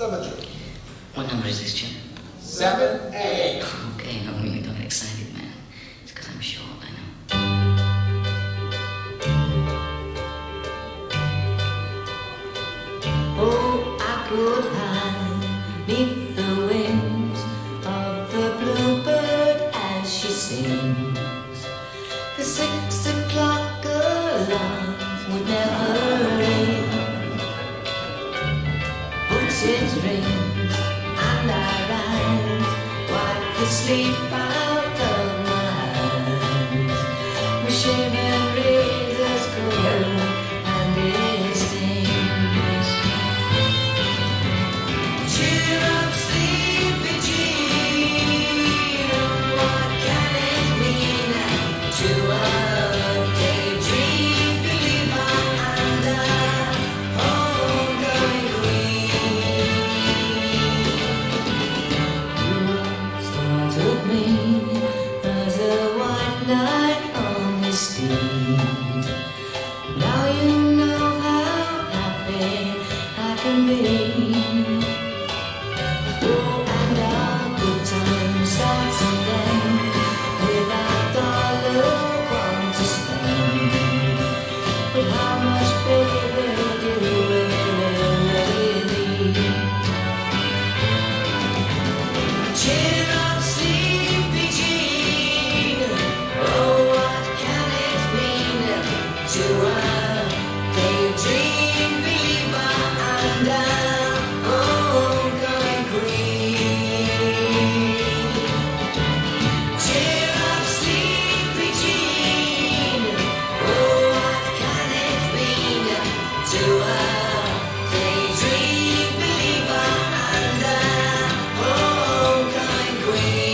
Symmetry. What number is this, Jim? 7A. Okay, no, really don't get excited, man. It's because I'm short, I know. Oh, I could hide beneath the wings of the bluebird as she sings. The 6 o'clock alarm would never ring. Boots its rings and I rise, wipe the sleep out of my eyes. My shaven razor's cold and it stings. Cheer up, sleepy Jean, what can it mean to a daydream believer and a homecoming queen? You once thought of me as a white knight on his steed. Now you know how happy I can be. Oh, and our good time starts again without $1 to spend. But how much, baby, do we really need? Cheer up, sleepy Jean. Oh, what can it mean to a daydream believer and a homecoming queen? Cheer up, sleepy Jean. Oh, what can it mean to a daydream believer and a homecoming queen?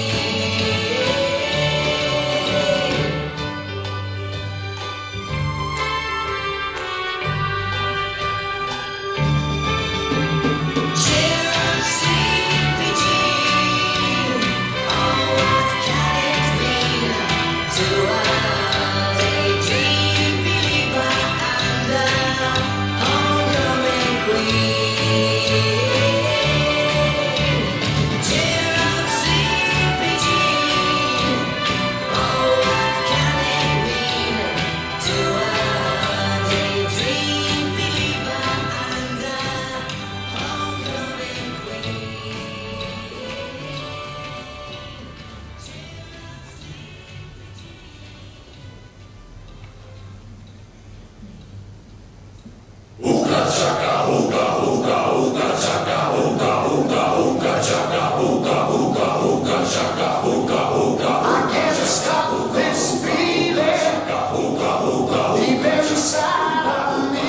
Cheer up, sleepy Jean. Oh, what can it mean to a daydream believer and a homecoming queen? Cheer up, sleepy Jean. Oh, what can it mean to a daydream believer and a homecoming queen? I can't stop this feeling deep inside of me.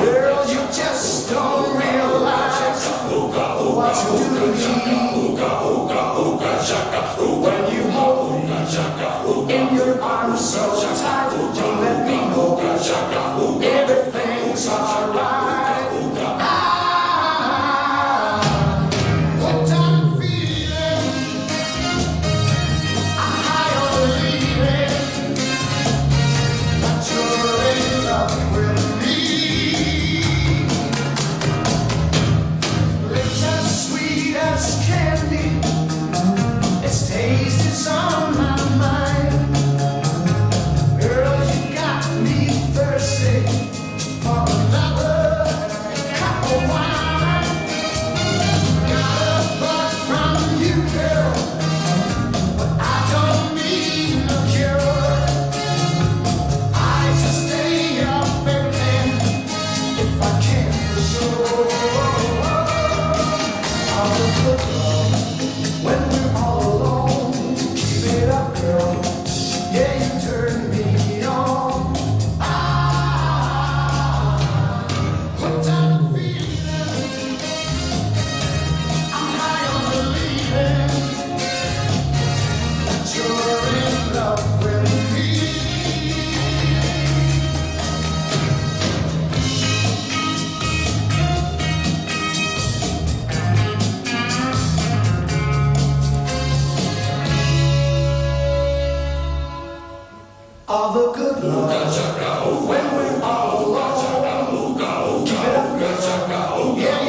Girl, you just don't realize what you do to me. When you hold me in your arms so tight, you let me know everything's alright. What I'm feeling, I'm high on believing that you're in love with me. Lips as sweet as candy, its taste is on my mind. Girl, you got me thirsty for another cup of wine. Got a buzz from you, girl, but I don't need no cure. I just stay up thinking if I can for sure. All the good love when we're all alone. Keep it up, girl. Yeah, you turn me on. What I'm feeling, I'm high on believing that you're in love with me. All the good love when we're all alone. Keep it up, girl. Yeah.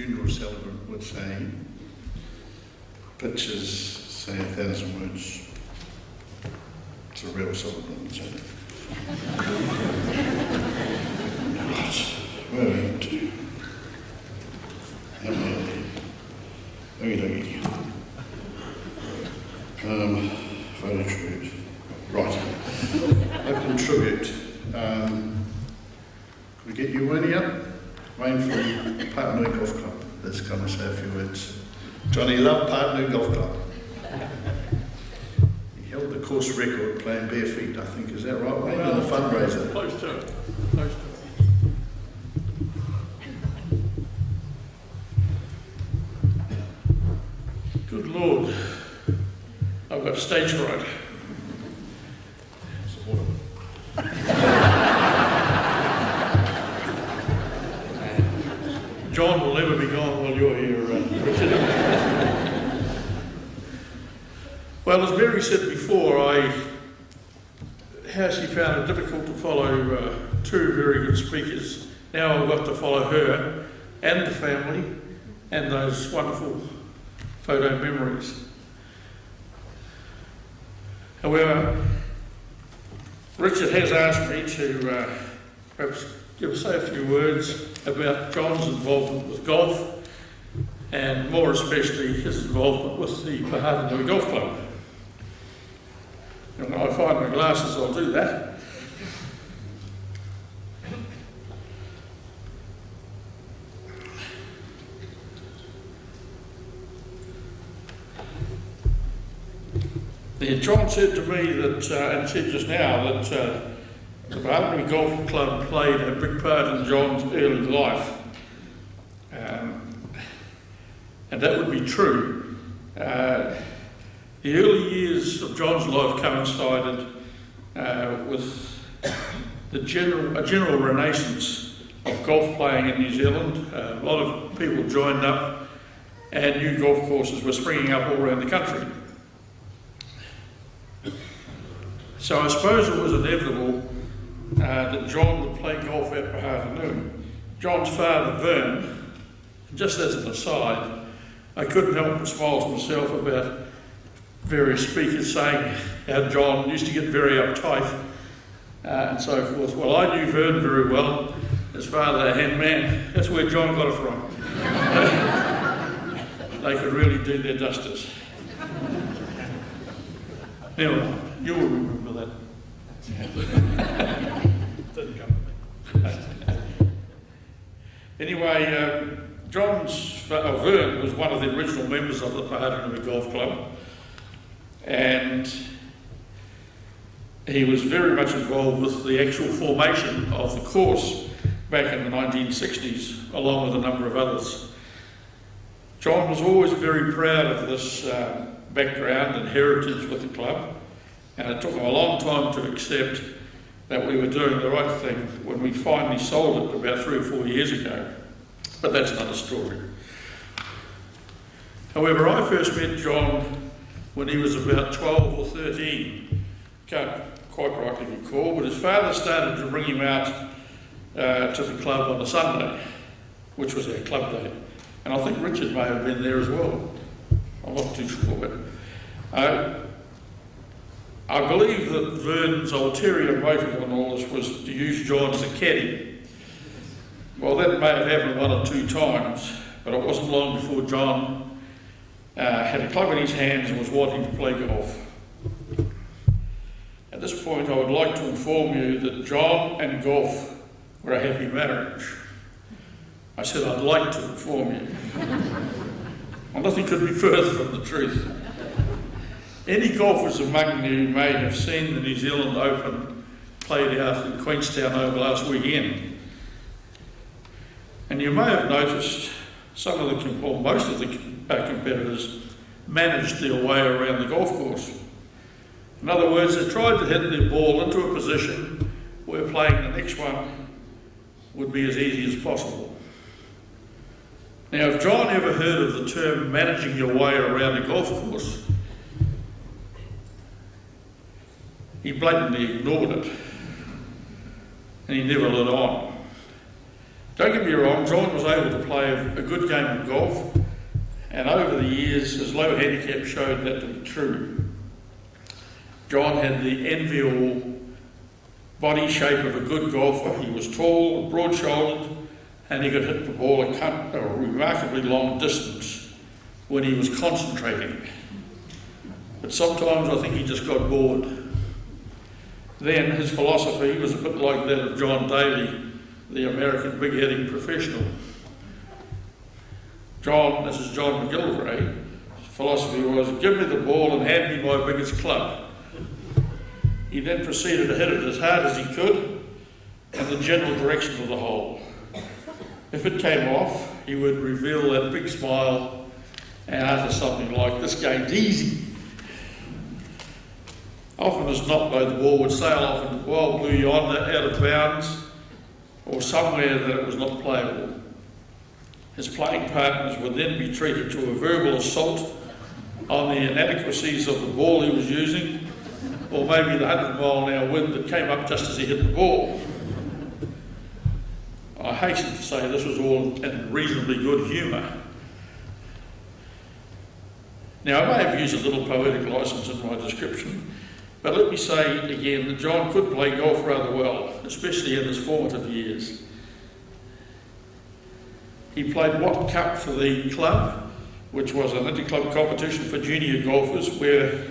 funeral celebrant would say, pictures say 1,000 words. It's a real celebrant, so. Right, where are we up to? Photo tribute. Right. Open tribute. Can we get you Wayne up? Wayne from Parknoo Golf Club. Let's come and say a few words. Johnny loved Parknoo Golf Club. He held the course record playing bare feet, I think. Is that right, Wayne? In a fundraiser. Close to it. Close to it. Good Lord, I've got stage fright. John will never be gone while you're here, Richard. Well, as Mary said before, how she found it difficult to follow two very good speakers. Now I've got to follow her and the family and those wonderful photo memories. However, Richard has asked me to perhaps say a few words about John's involvement with golf and more especially his involvement with the Pahatanui Golf Club. And when I find my glasses, I'll do that. John said to me that, and said just now, that the Pahatanui Golf Club played a big part in John's early life. And that would be true. The early years of John's life coincided with a general renaissance of golf playing in New Zealand. A lot of people joined up and new golf courses were springing up all around the country. So I suppose it was inevitable that John would play golf at Pahatanui. John's father, Vern, just as an aside, I couldn't help but smile to myself about various speakers saying how John used to get very uptight and so forth. Well, I knew Vern very well. His father, a hand man, that's where John got it from. They could really do their dusters. Anyway, you'll remember that. Didn't come to me. Anyway, Vern was one of the original members of the Pahatanui Golf Club, and he was very much involved with the actual formation of the course back in the 1960s, along with a number of others. John was always very proud of this background and heritage with the club, and it took him a long time to accept that we were doing the right thing when we finally sold it about 3 or 4 years ago. But that's another story. However, I first met John when he was about 12 or 13. Can't quite rightly recall, but his father started to bring him out to the club on a Sunday, which was our club day. And I think Richard may have been there as well. I'm not too sure, but I believe that Vern's ulterior motive on all this was to use John as a caddy. Well, that may have happened 1 or 2 times, but it wasn't long before John had a club in his hands and was wanting to play golf. At this point, I would like to inform you that John and golf were a happy marriage. I said I'd like to inform you. Well, nothing could be further from the truth. Any golfers among you may have seen the New Zealand Open played out in Queenstown over last weekend. And you may have noticed some of the, or most of the competitors managed their way around the golf course. In other words, they tried to hit their ball into a position where playing the next one would be as easy as possible. Now, if John ever heard of the term managing your way around a golf course, he blatantly ignored it, and he never let on. Don't get me wrong, John was able to play a good game of golf, and over the years his low handicap showed that to be true. John had the enviable body shape of a good golfer. He was tall, broad-shouldered, and he could hit the ball a remarkably long distance when he was concentrating. But sometimes I think he just got bored. Then his philosophy was a bit like that of John Daly, the American big-heading professional. This is John McGillivray, his philosophy was, give me the ball and hand me my biggest club. He then proceeded to hit it as hard as he could in the general direction of the hole. If it came off, he would reveal that big smile and utter something like, this game's easy. Often as not, though, the ball would sail off into the wild blue yonder, out of bounds, or somewhere that it was not playable. His playing partners would then be treated to a verbal assault on the inadequacies of the ball he was using, or maybe the 100-mile-an-hour wind that came up just as he hit the ball. I hasten to say this was all in reasonably good humour. Now, I may have used a little poetic licence in my description, but let me say again that John could play golf rather well, especially in his formative years. He played Watt Cup for the club, which was an inter-club competition for junior golfers where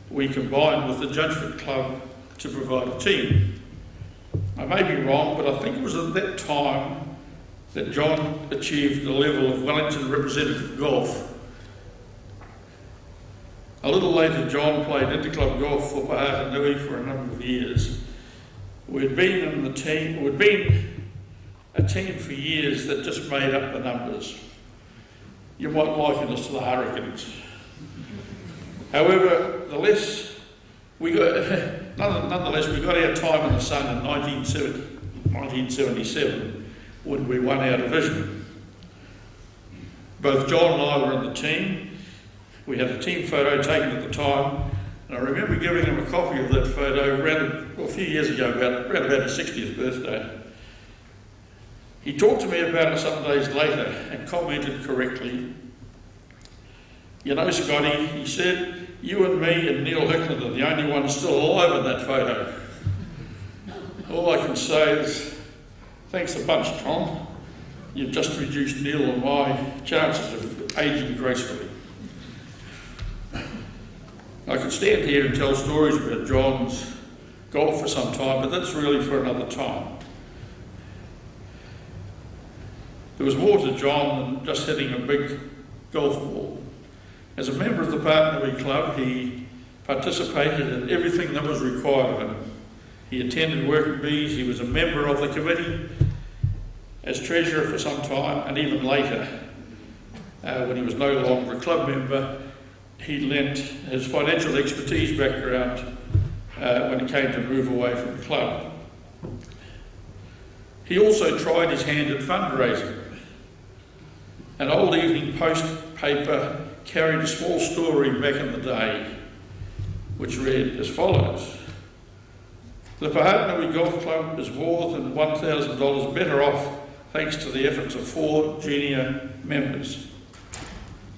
we combined with the Judgeford Club to provide a team. I may be wrong, but I think it was at that time that John achieved the level of Wellington representative golf. A little later, John played inter-club golf for Pahata Nui for a number of years. We'd been a team for years that just made up the numbers. You might liken us to the Hurricanes. However, nonetheless, we got our time in the sun in 1977 when we won our division. Both John and I were in the team. We had a team photo taken at the time, and I remember giving him a copy of that photo a few years ago, around about his 60th birthday. He talked to me about it some days later and commented correctly. You know, Scotty, he said, you and me and Neil Hickland are the only ones still alive in that photo. All I can say is, thanks a bunch, Tom. You've just reduced Neil and my chances of ageing gracefully. I could stand here and tell stories about John's golf for some time, but that's really for another time. There was more to John than just hitting a big golf ball. As a member of the Partnering Club, he participated in everything that was required of him. He attended working bees, he was a member of the committee, as treasurer for some time, and even later, when he was no longer a club member, he lent his financial expertise background when it came to move away from the club. He also tried his hand at fundraising. An old Evening Post paper carried a small story back in the day, which read as follows. The Pahata Golf Club is more than $1,000 better off thanks to the efforts of 4 junior members.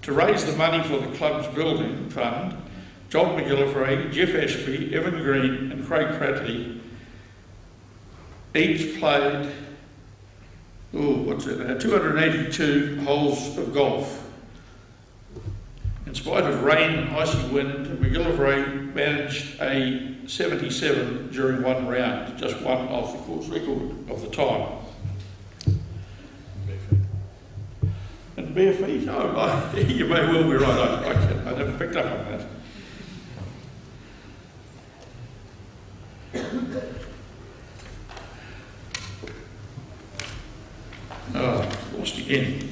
To raise the money for the club's building fund, John McGillivray, Jeff Ashby, Evan Green and Craig Prattley each played 282 holes of golf. In spite of rain and icy wind, McGillivray managed a 77 during one round, just one off the course record of the time. And bare feet? Oh, you may well be right. I never picked up on that. Oh, lost again.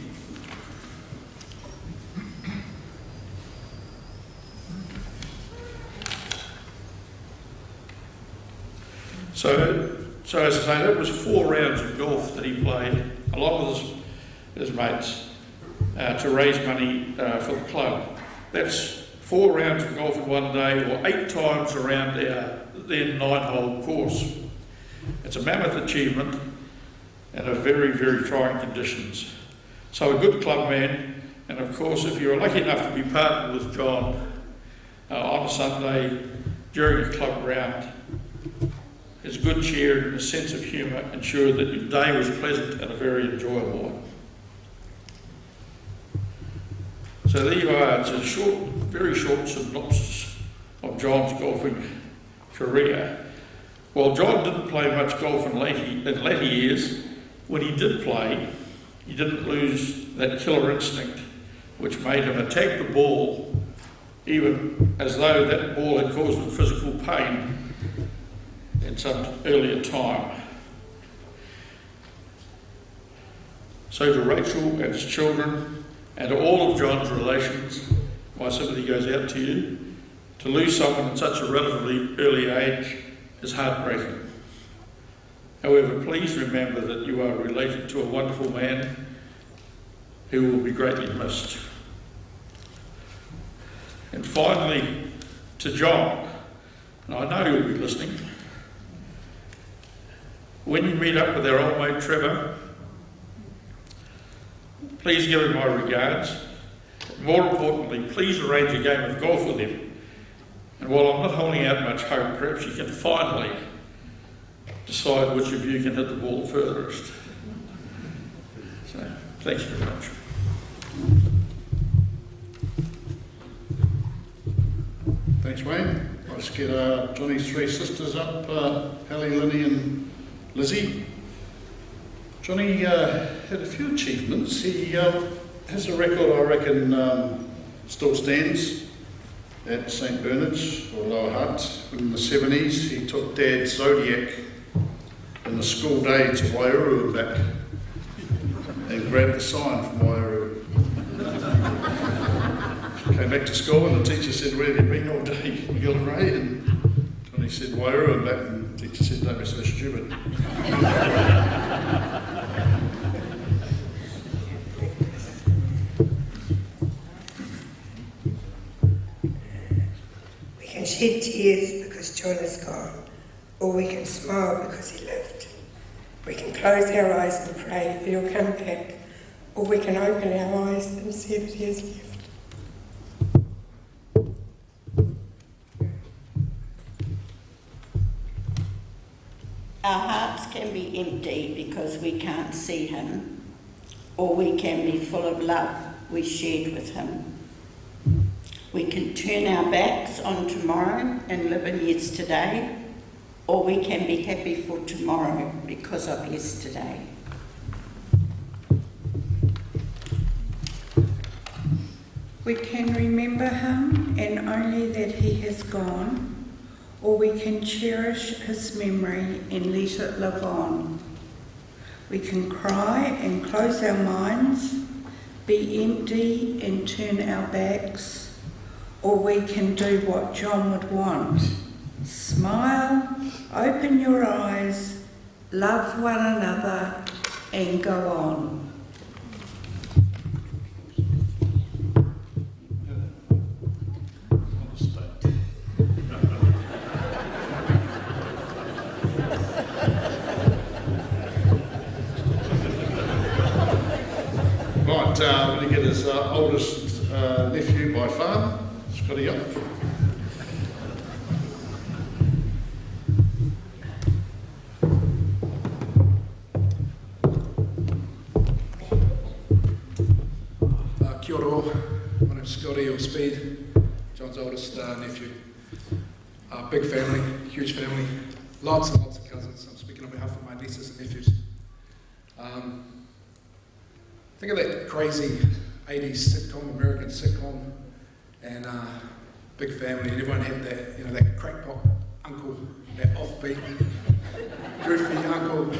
So as I say, that was 4 rounds of golf that he played, along with his mates, to raise money for the club. That's 4 rounds of golf in one day, or 8 times around our then 9-hole course. It's a mammoth achievement, and of very, very trying conditions. So a good club man, and of course if you're lucky enough to be partnered with John on a Sunday during a club round, his good cheer and his sense of humour ensured that your day was pleasant and a very enjoyable one. So there you are, it's a short, very short synopsis of John's golfing career. While John didn't play much golf in later years, when he did play, he didn't lose that killer instinct which made him attack the ball even as though that ball had caused him physical pain in some earlier time. So to Rachel and his children, and to all of John's relations, my sympathy goes out to you. To lose someone at such a relatively early age is heartbreaking. However, please remember that you are related to a wonderful man who will be greatly missed. And finally, to John, and I know he'll be listening, when you meet up with our old mate Trevor, please give him my regards. More importantly, please arrange a game of golf with him. And while I'm not holding out much hope, perhaps you can finally decide which of you can hit the ball furthest. So, thanks very much. Thanks, Wayne. Let's get Johnny's three sisters up, Hallie, Linny and Lizzie. Johnny had a few achievements. He has a record, I reckon, still stands at St Bernard's or Lower Hutt. In the 70s, he took Dad's Zodiac in the school day to Wairua and back and grabbed the sign from Wairua. Came back to school and the teacher said, "Where have you been all day, McGillivray?" And Johnny said, "Wairua and back," and the teacher said, "Don't be so stupid." We can shed tears because John is gone, or we can smile because he lived. We can close our eyes and pray that he'll come back, or we can open our eyes and see that he has left. Our hearts can be empty because we can't see him, or we can be full of love we shared with him. We can turn our backs on tomorrow and live in yesterday, or we can be happy for tomorrow because of yesterday. We can remember him and only that he has gone, or we can cherish his memory and let it live on. We can cry and close our minds, be empty and turn our backs, or we can do what John would want. Smile, open your eyes, love one another and go on. Right, I'm going to get his oldest nephew by far, Scotty, up. Kia ora, my name's Scotty, or Speed, John's oldest nephew. Big family, huge family, lots and lots of cousins. I'm speaking on behalf of my nieces and nephews. Think of that crazy 80s sitcom, American sitcom, and big family, and everyone had that, that crackpot uncle, that offbeat, goofy uncle.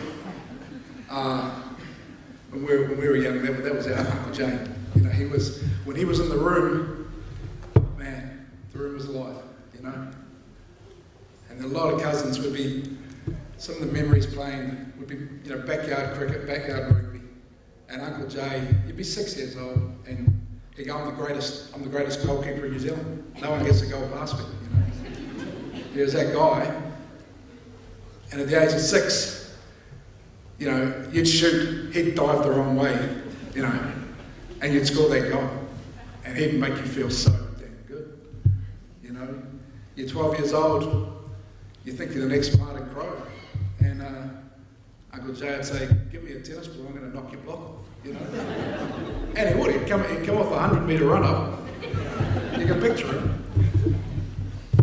When we were young, that was our Uncle Jane. When he was in the room, man, the room was alive, And a lot of cousins would be, some of the memories playing would be, backyard cricket, backyard rugby. And Uncle Jay, he'd be 6 years old, and he'd go, I'm the greatest goalkeeper in New Zealand. No one gets to go past me, He was that guy. And at the age of 6, you know, you'd shoot, he'd dive the wrong way, you know, and you'd score that goal. And he'd make you feel so damn good. You know, you're 12 years old, you think you're the next Martin Crowe, and Uncle Jay would say, give me a tennis ball, I'm going to knock your block off, you know. And he would, he'd come off a 100-metre run-up, you can picture him,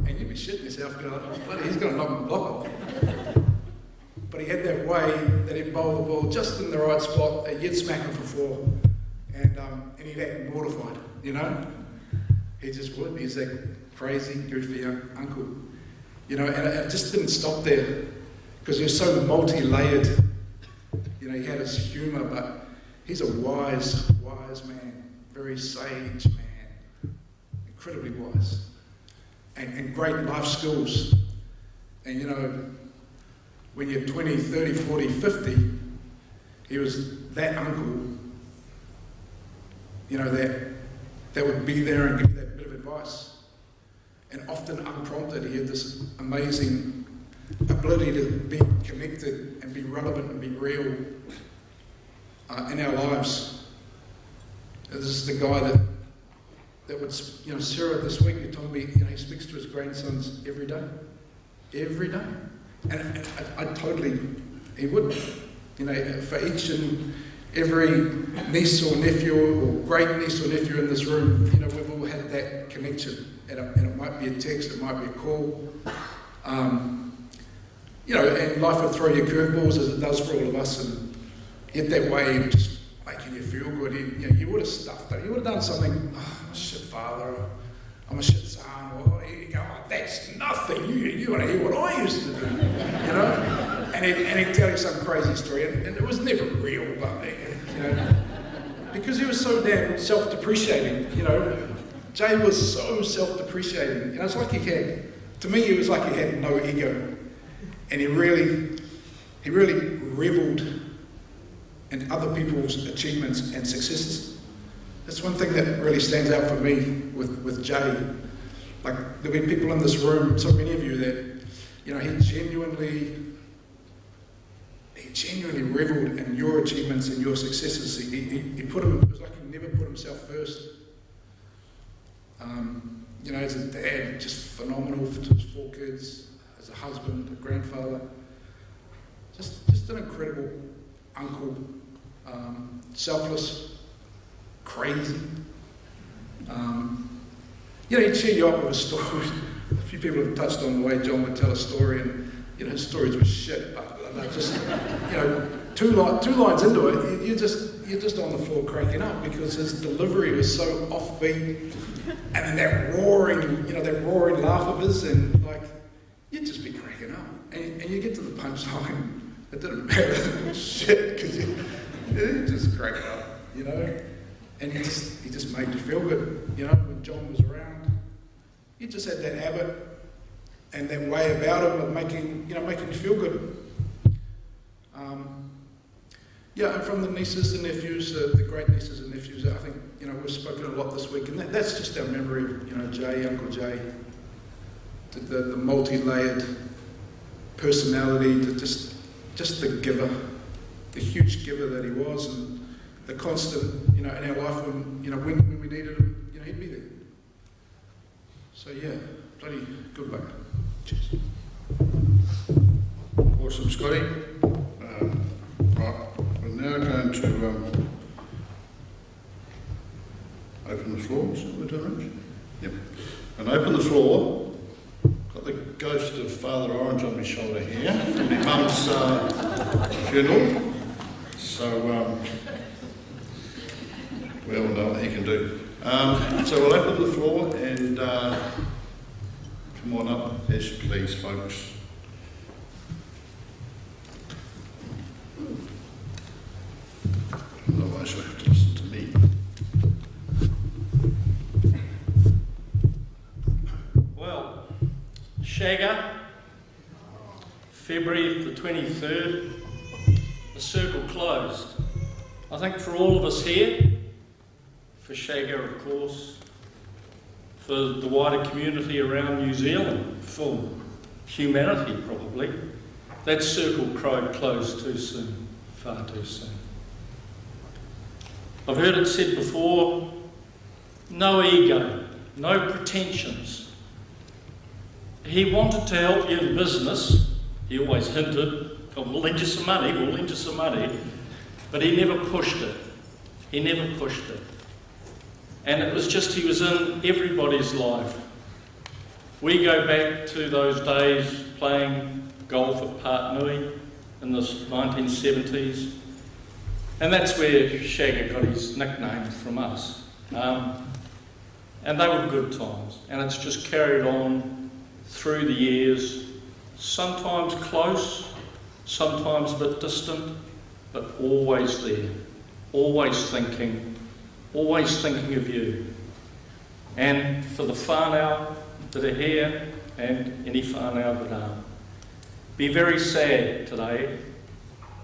and you'd be shitting yourself, going, oh, bloody, he's going to knock my block off. But he had that way that he'd bowl the ball just in the right spot, and you'd smack him for four, and he'd act mortified, you know. He just would. He's that crazy, goofy young uncle, you know. And it just didn't stop there, because he was so multi-layered. You know, he had his humour, but he's a wise man, very sage man, incredibly wise, and great life skills. And you know, when you're 20, 30, 40, 50, he was that uncle, you know, that would be there and give you that bit of advice. And often unprompted, he had this amazing ability to be connected and be relevant and be real in our lives. This is the guy that would, you know, Sarah this week, he told me, you know, he speaks to his grandsons every day. Every day. And I totally, he would, you know, for each and every niece or nephew or great niece or nephew in this room, you know, we've all had that connection. And it might be a text, it might be a call. You know, and life will throw you curveballs as it does for all of us, and yet that way of just making you feel good. You know, you would have stuffed it. You would have done something, oh, I'm a shit father, or I'm a shit son, or you go, oh, that's nothing. You want to hear what I used to do, you know? And he'd tell you some crazy story, and it was never real, but, you know, because he was so damn self-depreciating, you know. Jay was so self-depreciating. You know, it's like to me, it was like he had no ego. And he really revelled in other people's achievements and successes. That's one thing that really stands out for me with Jay. Like, there'll be people in this room, so many of you, that, you know, he genuinely revelled in your achievements and your successes. He put him, it was like he never put himself first. You know, as a dad, just phenomenal to his 4 kids. As a husband, a grandfather, just an incredible uncle, selfless, crazy. You know, he'd cheer you up with a story. A few people have touched on the way John would tell a story, and you know, his stories were shit, but just, you know, two lines into it, you're just on the floor cracking up, because his delivery was so offbeat, and then that roaring laugh of his, and like, you'd just be cracking up. And you get to the punchline, it didn't matter shit, because you just cracked up, you know? And he just made you feel good, you know, when John was around. He just had that habit and that way about him of making you feel good. Yeah, and from the nieces and nephews, the great nieces and nephews, I think, you know, we've spoken a lot this week, and that's just our memory of, you know, Jay, Uncle Jay. The multi-layered personality, just the giver, the huge giver that he was, and the constant, you know, in our life when we needed him, you know, he'd be there. So yeah, bloody good luck. Cheers. Awesome, Scotty. Right, we're now going to open the floor. Is that what we're doing, Rich? Yep. And open the floor. Got the ghost of Father Orange on my shoulder here from my mum's funeral. So we all know what he can do. So we'll open the floor and come on up, as you please, folks. Otherwise you'll have to listen to me. Well, Shagger, February the 23rd, the circle closed. I think for all of us here, for Shagger of course, for the wider community around New Zealand, for humanity probably, that circle closed too soon. far too soon. I've heard it said before, no ego, no pretensions. He wanted to help you in business. He always hinted, oh, we'll lend you some money, but he never pushed it. And it was just, he was in everybody's life. We go back to those days playing golf at Park Nui in the 1970s. And that's where Shagger got his nickname from us. And they were good times. And it's just carried on through the years, sometimes close, sometimes a bit distant, but always there, always thinking of you. And for the whānau that are here, and any whānau that aren't, be very sad today,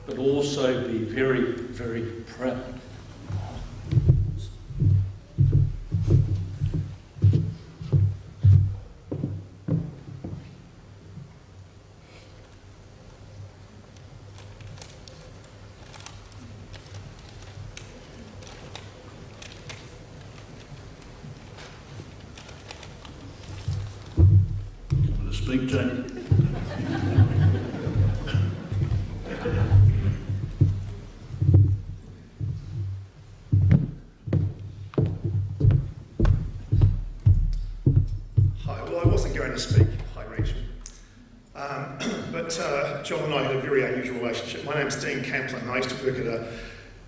but also be very, very proud. Coming to speak, Jane. John and I had a very unusual relationship. My name's Dean Camplin. I used to work at a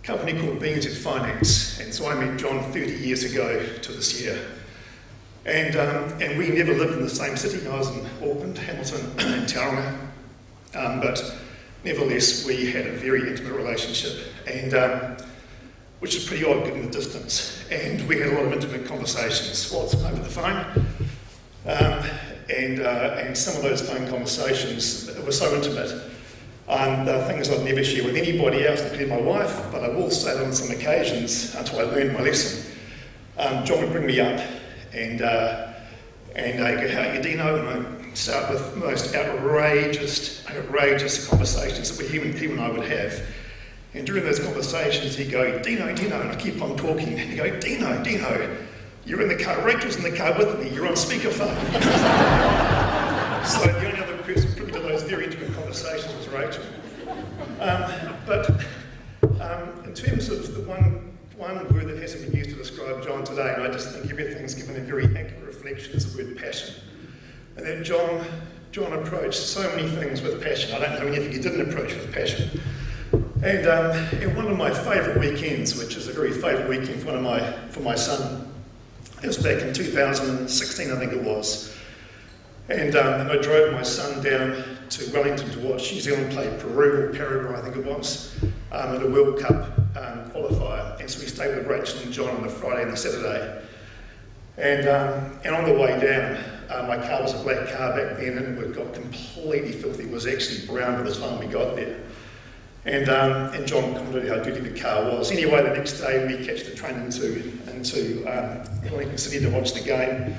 company called Beans at Finance, and so I met John 30 years ago to this year. And we never lived in the same city. I was in Auckland, Hamilton, and Tauranga, but nevertheless we had a very intimate relationship, and which is pretty odd given the distance. And we had a lot of intimate conversations, lots over the phone. And some of those phone conversations were so intimate. There are things I'd never share with anybody else, including my wife, but I will say that on some occasions until I learned my lesson. John would bring me up and I go, "How are you, Dino?" And I start with the most outrageous conversations that he and I would have. And during those conversations, he'd go, Dino, and I keep on talking, and he'd go, Dino, you're in the car, Rachel's in the car with me, you're on speakerphone. So the only other person privy to those very intimate conversations was Rachel. But in terms of the one word that hasn't been used to describe John today, and I just think everything's given a very accurate reflection, is the word passion. And then John approached so many things with passion. I don't know anything he didn't approach with passion. And one of my favourite weekends, which is a very favourite weekend for my son, it was back in 2016, I think it was. And I drove my son down to Wellington to watch New Zealand play Peru, or Paraguay, I think it was, at a World Cup qualifier. And so we stayed with Rachel and John on the Friday and the Saturday. And on the way down, my car was a black car back then, and it got completely filthy. It was actually brown by the time we got there. And John commented how dirty the car was. Anyway, the next day we catch the train into Wellington City to watch the game.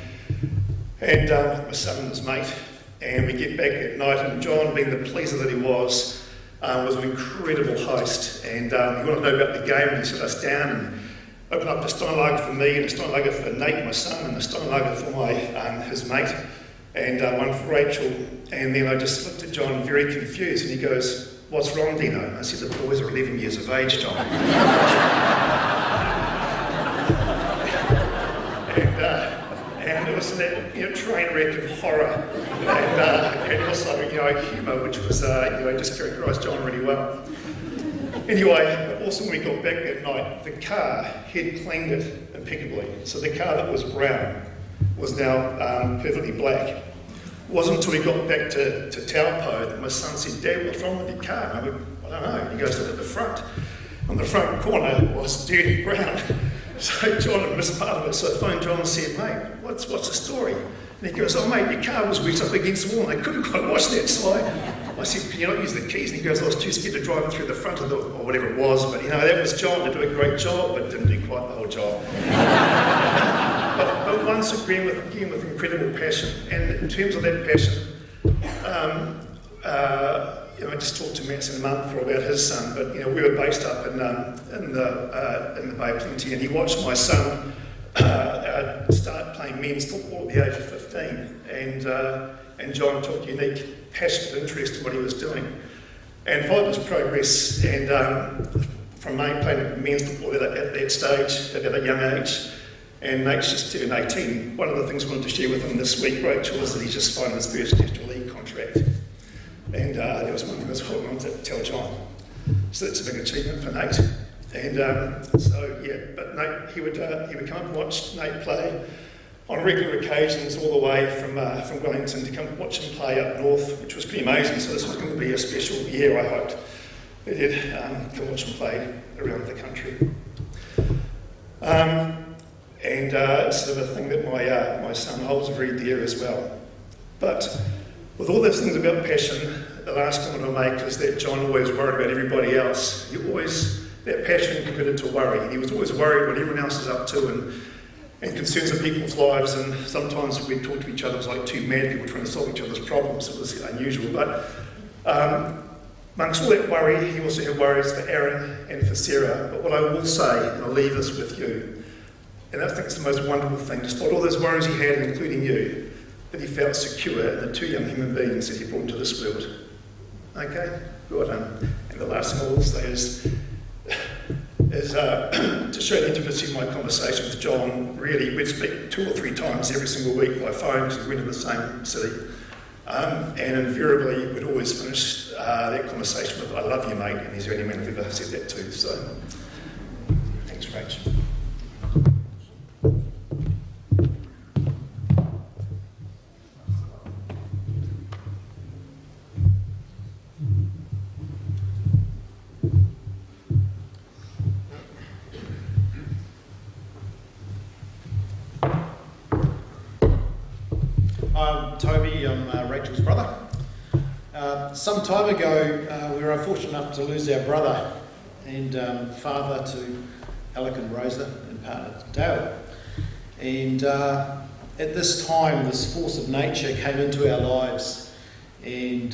And my son and his mate, and we get back at night, and John, being the pleaser that he was an incredible host. And he wanted to know about the game, and he sat us down and opened up the Steinlager for me, and the Steinlager for Nate, my son, and the Steinlager for his mate, and one for Rachel. And then I just looked at John very confused, and he goes, "What's wrong, Dino?" And I said, "The boys are 11 years of age, John." And it was that train wreck of horror and also humour, which was just characterised John really well. Anyway, also when we got back that night, the car, he'd cleaned it impeccably. So the car that was brown was now perfectly black. It wasn't until we got back to Taupo that my son said, "Dad, what's wrong with your car?" And I went, "I don't know." He goes, "Look at the front." On the front corner was dirty brown. So John had missed part of it, so I phoned John and said, "Mate, what's the story?" And he goes, "Oh mate, your car was wet up against the wall and I couldn't quite wash that." So I said, "Can you not use the keys?" And he goes, "I was too scared to drive it through the front of or whatever it was." But that was John to do a great job, but didn't do quite the whole job. but once again with incredible passion. And in terms of that passion, I just talked to Matt in a month about his son, but we were based up in the Bay Plenty, and he watched my son start playing men's football at the age of 15, and John took unique, passionate interest in what he was doing, and followed his progress, and from playing men's football at that stage, at a young age. And Nate's just turned 18. One of the things I wanted to share with him this week, Rachel, is that he's just signed his first National League contract. And there was one thing I was holding on to tell John. So that's a big achievement for Nate. And but Nate, he would come up and watch Nate play on regular occasions all the way from Wellington to come watch him play up north, which was pretty amazing. So this was going to be a special year, I hoped. But he did come watch him play around the country. And it's sort of a thing that my son holds very dear as well. But with all those things about passion, the last comment I'll make is that John always worried about everybody else. That passion converted to worry. He was always worried what everyone else is up to and concerns of people's lives, and sometimes we'd talk to each other as like two mad people trying to solve each other's problems. It was unusual. But amongst all that worry, he also had worries for Aaron and for Sarah. But what I will say, and I'll leave this with you, and I think it's the most wonderful thing, despite all those worries he had, including you, that he felt secure in the two young human beings that he brought into this world. Okay? Good. And the last thing I will say is to show the intimacy of my conversation with John. Really, we'd speak 2 or 3 times every single week by phone because we were in the same city. And invariably, we'd always finish that conversation with, "I love you, mate," and he's the only man who've ever said that to. So, thanks, Rach. I'm Toby, I'm Rachel's brother. Some time ago, we were unfortunate enough to lose our brother and father to Alec and Rosa and partner Dale. And at this time, this force of nature came into our lives, and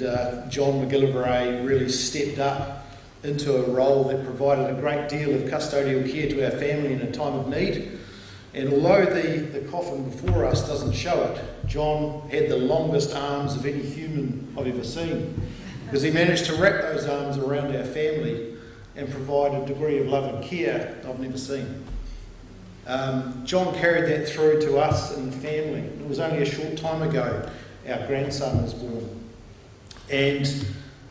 John McGillivray really stepped up into a role that provided a great deal of custodial care to our family in a time of need. And although the coffin before us doesn't show it, John had the longest arms of any human I've ever seen, because he managed to wrap those arms around our family and provide a degree of love and care I've never seen. John carried that through to us and the family. It was only a short time ago our grandson was born. And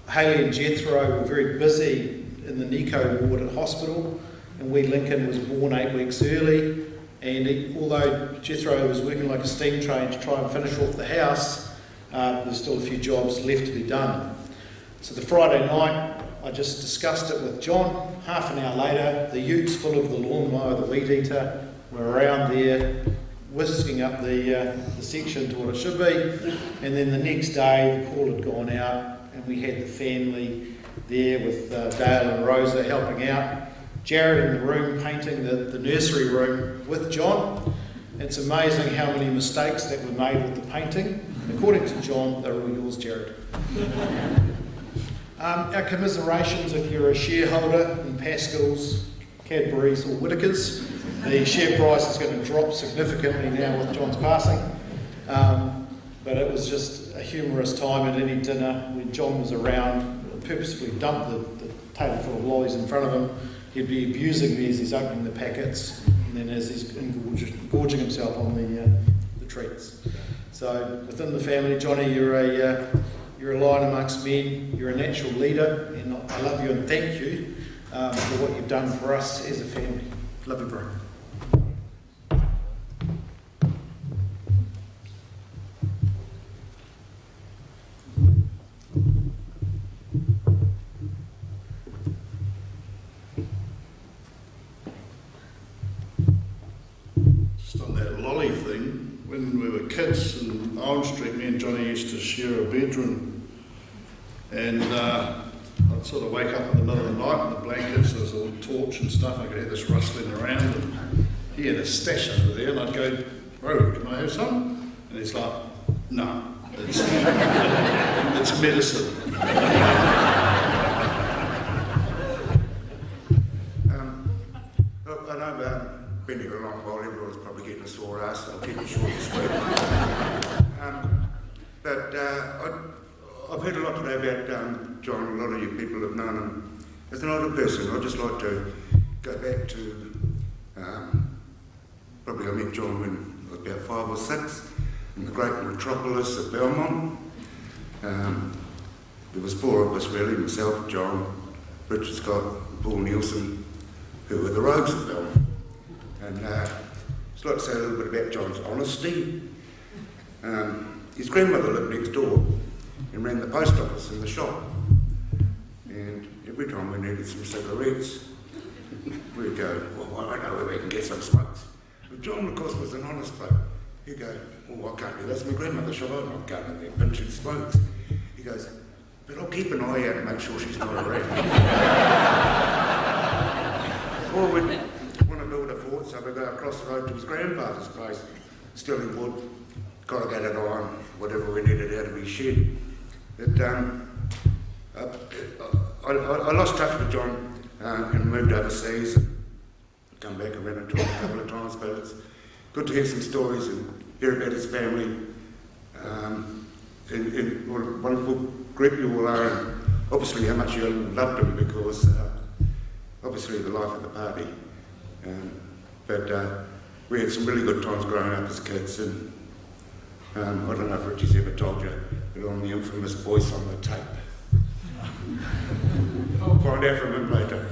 Hayley and Jethro were very busy in the Nico ward at hospital, and wee Lincoln was born 8 weeks early. And although Jethro was working like a steam train to try and finish off the house, there's still a few jobs left to be done. So the Friday night, I just discussed it with John. Half an hour later, the utes full of the lawnmower, the weed eater, were around there, whisking up the section to what it should be. And then the next day, the call had gone out, and we had the family there with Dale and Rosa helping out. Jared in the room painting the nursery room with John. It's amazing how many mistakes that were made with the painting. According to John, they were all yours, Jared. Our commiserations if you're a shareholder in Pascal's, Cadbury's or Whitakers. The share price is going to drop significantly now with John's passing. But it was just a humorous time at any dinner when John was around, purposefully dumped the table full of lollies in front of him. He'd be abusing me as he's opening the packets, and then as he's gorging himself on the treats. So within the family, Johnny, you're a lion amongst men. You're a natural leader, and I love you and thank you for what you've done for us as a family. Love you, bro. Kids in Owen Street, me and Johnny used to share a bedroom, and I'd sort of wake up in the middle of the night and the blankets, there's a little torch and stuff, I could hear this rustling around, and he had a stash over there, and I'd go, "Bro, can I have some?" And he's like, "No, it's medicine." been here a long while, everyone's probably getting a sore ass, so I'll keep it short and sweet. I've heard a lot today about John. A lot of you people have known him as an older person. I'd just like to go back to, probably I met John when I was about 5 or 6 in the great metropolis of Belmont. There was 4 of us really, myself, John, Richard Scott, and Paul Nielsen, who were the rogues of Belmont. And I'd just like to say a little bit about John's honesty. His grandmother lived next door and ran the post office in the shop. And every time we needed some cigarettes, we'd go, well, I know where we can get some smokes. But John, of course, was an honest bloke. He'd go, well, I can't do that. That's my grandmother's shop. I'm not going in there pinching smokes. He goes, but I'll keep an eye out and make sure she's not around. Or we'd want to build a fort, so we'd go across the road to his grandfather's place, stealing wood, corrugated iron, whatever we needed out of his shed. But I lost touch with John and moved overseas and come back and ran into him a couple of times, but it's good to hear some stories and hear about his family and what a wonderful group you all are, and obviously how much you loved him, because obviously the life of the party. But we had some really good times growing up as kids, and I don't know if Richie's ever told you, but I'm the infamous voice on the tape. I'll find out from him later.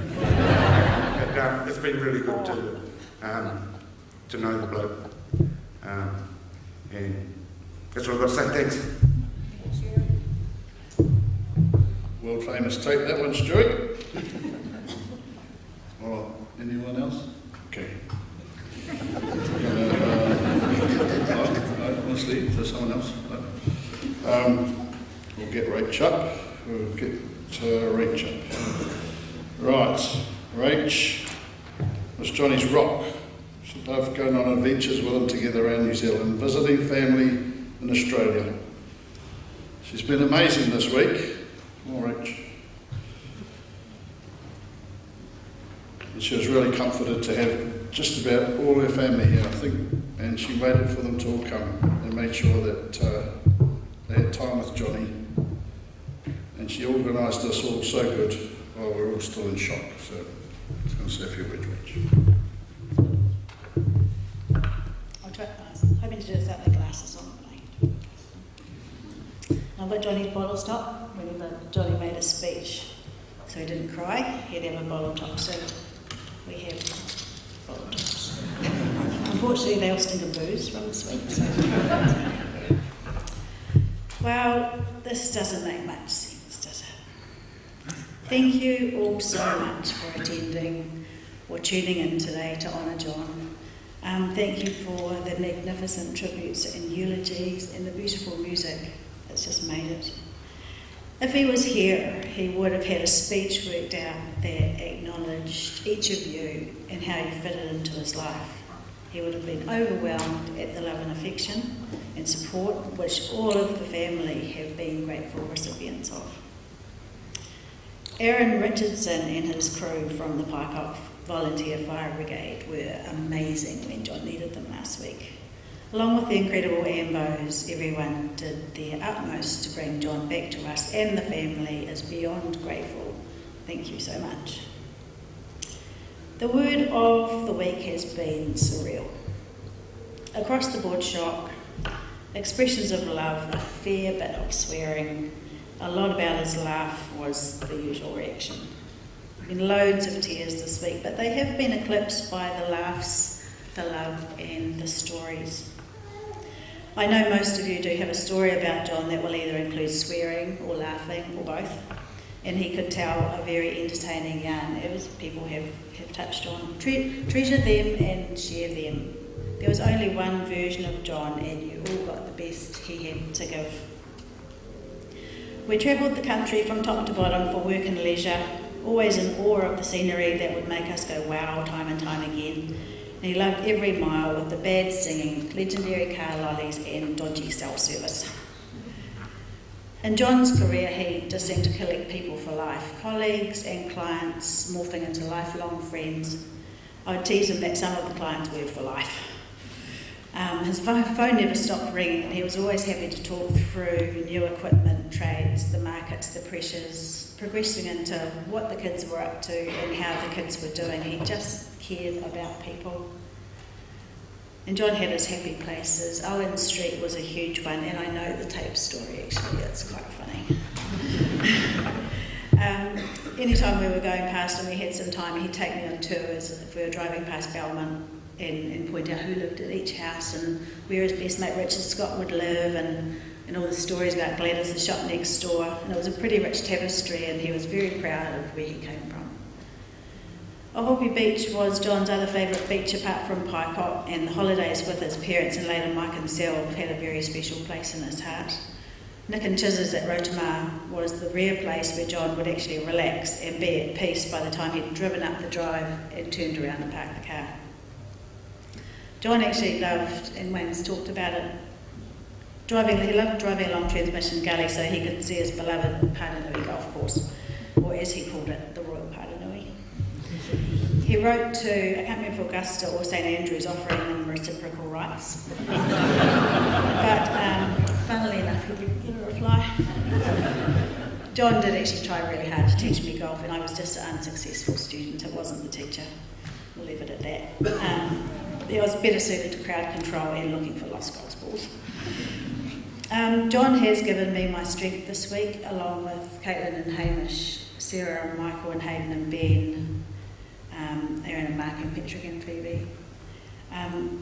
But it's been really good to know the bloke. And that's what I've got to say. Thanks. World famous tape, that one, Stuart. Or anyone else? Okay. Honestly, is there someone else? We'll get Rach up. We'll get Rach up. Right, Rach was Johnny's rock. So both going on adventures with him together around New Zealand, visiting family in Australia. She's been amazing this week. Oh, Rach. And she was really comforted to have just about all her family here, I think, and she waited for them to all come and made sure that they had time with Johnny. And she organised us all so good while we were all still in shock. So I was going to say a few words, Rach. I'll try. I was hoping to do without my glasses on. I've got Johnny's bottle top. Whenever Johnny made a speech, so he didn't cry, he'd have a bottle top. So we have bottle tops. Unfortunately, they all stink of booze from this week. So. Well, this doesn't make much sense, does it? Thank you all so much for attending or tuning in today to honour John. Thank you for the magnificent tributes and eulogies and the beautiful music that's just made it. If he was here, he would have had a speech worked out that acknowledged each of you and how you fitted into his life. He would have been overwhelmed at the love and affection and support which all of the family have been grateful recipients of. Aaron Richardson and his crew from the Paikop Volunteer Fire Brigade were amazing when John needed them last week. Along with the incredible Ambos, everyone did their utmost to bring John back to us, and the family is beyond grateful. Thank you so much. The word of the week has been surreal. Across the board shock, expressions of love, a fair bit of swearing, a lot about his laugh was the usual reaction. Been loads of tears this week, but they have been eclipsed by the laughs, the love and the stories. I know most of you do have a story about John that will either include swearing or laughing or both, and he could tell a very entertaining yarn, as people have touched on. Treasure them and share them. There was only one version of John and you all got the best he had to give. We travelled the country from top to bottom for work and leisure, always in awe of the scenery that would make us go wow time and time again. And he loved every mile with the bad singing, legendary car lollies and dodgy self-service. In John's career, he just seemed to collect people for life, colleagues and clients morphing into lifelong friends. I would tease him that some of the clients were for life. His phone never stopped ringing, and he was always happy to talk through new equipment, trades, the markets, the pressures, progressing into what the kids were up to and how the kids were doing. He just cared about people. And John had his happy places. Owen Street was a huge one, and I know the tape story actually, it's quite funny. Anytime we were going past and we had some time, he'd take me on tours if we were driving past Belmont and point out who lived at each house and where his best mate Richard Scott would live and all the stories about Gladys, the shop next door. And it was a pretty rich tapestry, and he was very proud of where he came from. Ohope Beach was John's other favourite beach apart from Paikop, and the holidays with his parents and later Mike himself had a very special place in his heart. Nick and Chis's at Rotamar was the rare place where John would actually relax and be at peace by the time he'd driven up the drive and turned around to park the car. John actually loved, and Wayne's talked about it, he loved driving along Transmission Gully so he could see his beloved Paranui golf course, or as he called it, the Royal Paranui. He wrote to, I can't remember if Augusta or St Andrews, offering them reciprocal rights. But funnily enough, he didn't get a reply. John did actually try really hard to teach me golf, and I was just an unsuccessful student. It wasn't the teacher. We'll leave it at that. He was better suited to crowd control and looking for lost golf balls. John has given me my strength this week, along with Caitlin and Hamish, Sarah and Michael and Hayden and Ben, Aaron and Mark and Patrick and Phoebe.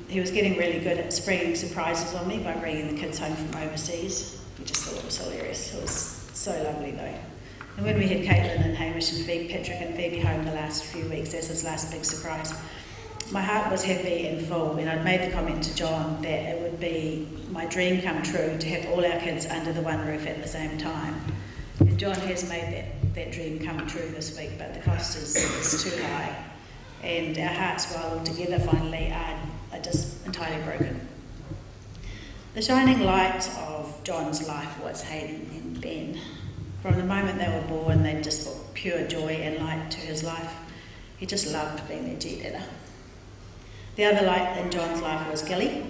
He was getting really good at springing surprises on me by bringing the kids home from overseas. We just thought it was hilarious. It was so lovely though. And when we had Caitlin and Hamish and Patrick and Phoebe home the last few weeks as his last big surprise, my heart was heavy and full, and I'd made the comment to John that it would be my dream come true to have all our kids under the one roof at the same time. And John has made that dream come true this week, but the cost is too high. And our hearts, while all together finally, are just entirely broken. The shining light of John's life was Hayden and Ben. From the moment they were born, they just brought pure joy and light to his life. He just loved being their jet-eater. The other light in John's life was Gilly,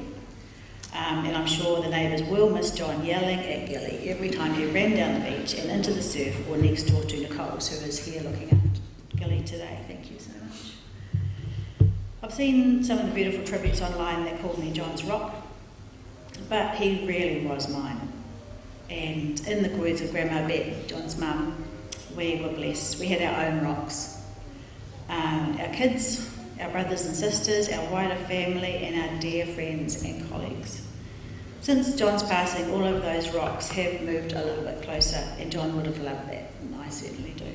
and I'm sure the neighbours will miss John yelling at Gilly every time he ran down the beach and into the surf or next door to Nicole's, who is here looking after Gilly today. Thank you so much. I've seen some of the beautiful tributes online that called me John's rock, but he really was mine. And in the words of Grandma Bet, John's mum, we were blessed. We had our own rocks. Our kids, our brothers and sisters, our wider family, and our dear friends and colleagues. Since John's passing, all of those rocks have moved a little bit closer, and John would have loved that, and I certainly do.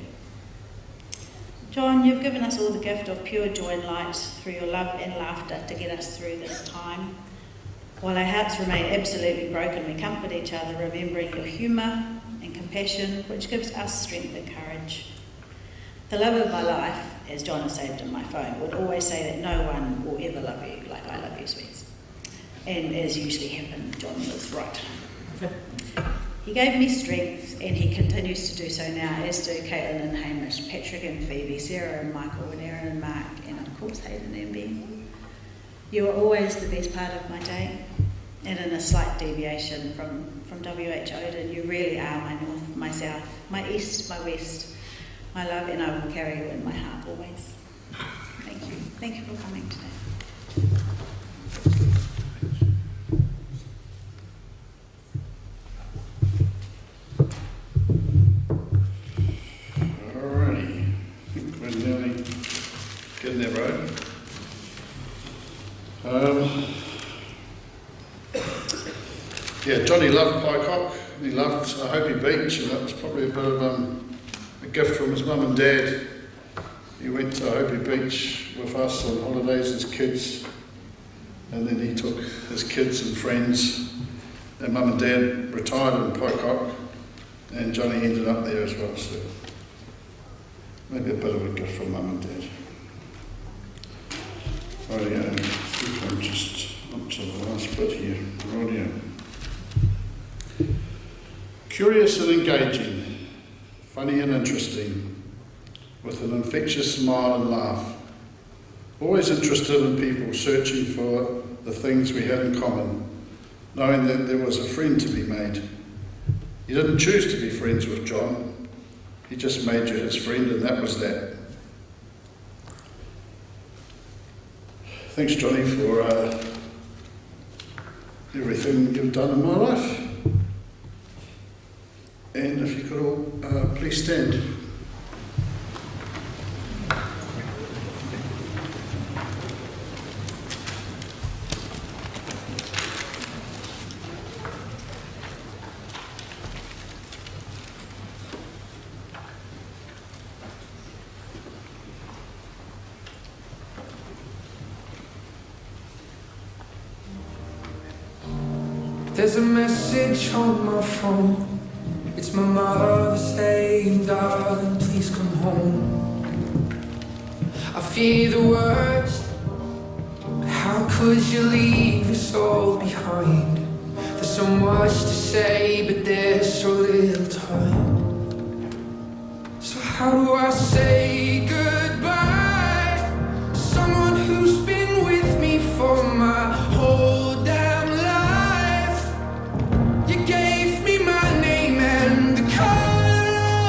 John, you've given us all the gift of pure joy and light through your love and laughter to get us through this time. While our hearts remain absolutely broken, we comfort each other, remembering your humour and compassion, which gives us strength and courage. The love of my life, as John has saved in my phone, would always say that no one will ever love you like I love you, sweets. And as usually happens, John was right. He gave me strength, and he continues to do so now, as do Caitlin and Hamish, Patrick and Phoebe, Sarah and Michael, and Aaron and Mark, and of course Hayden and Ben. You are always the best part of my day, and in a slight deviation from W.H. Odin, you really are my north, my south, my east, my west, my love, and I will carry you in my heart always. Thank you. Thank you for coming today. Alrighty, I think we're nearly getting there, right? Yeah, Johnny loved Paikop. He loved Ohope Beach, and that was probably a bit of a gift from his mum and dad. He went to Ohope Beach with us on holidays as kids, and then he took his kids and friends. Their mum and dad retired in Paikop, and Johnny ended up there as well, so maybe a bit of a gift from mum and dad. Rightio, I think I'm just up to the last bit here. Rightio. Curious and engaging, funny and interesting, with an infectious smile and laugh. Always interested in people, searching for the things we had in common, knowing that there was a friend to be made. He didn't choose to be friends with John. He just made you his friend, and that was that. Thanks, Johnny, for everything you've done in my life. And if you could all please stand. There's a message on my phone. It's my mother saying, darling, please come home. I fear the worst. How could you leave us all behind? There's so much to say, but there's so little time. So how do I say goodbye to someone who's been with me for my whole damn life? You gave me my name and the color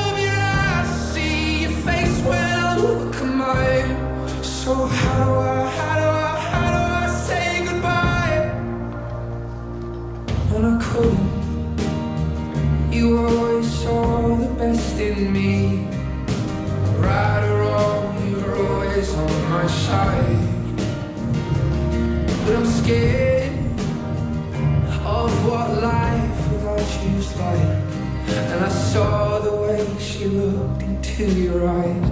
of your eyes. See your face when I look at mine. So how do I say goodbye? And I couldn't. You always saw the best in me. Right or wrong, you were always on my side. But I'm scared of what life without you's like. And I saw the way she looked into your eyes.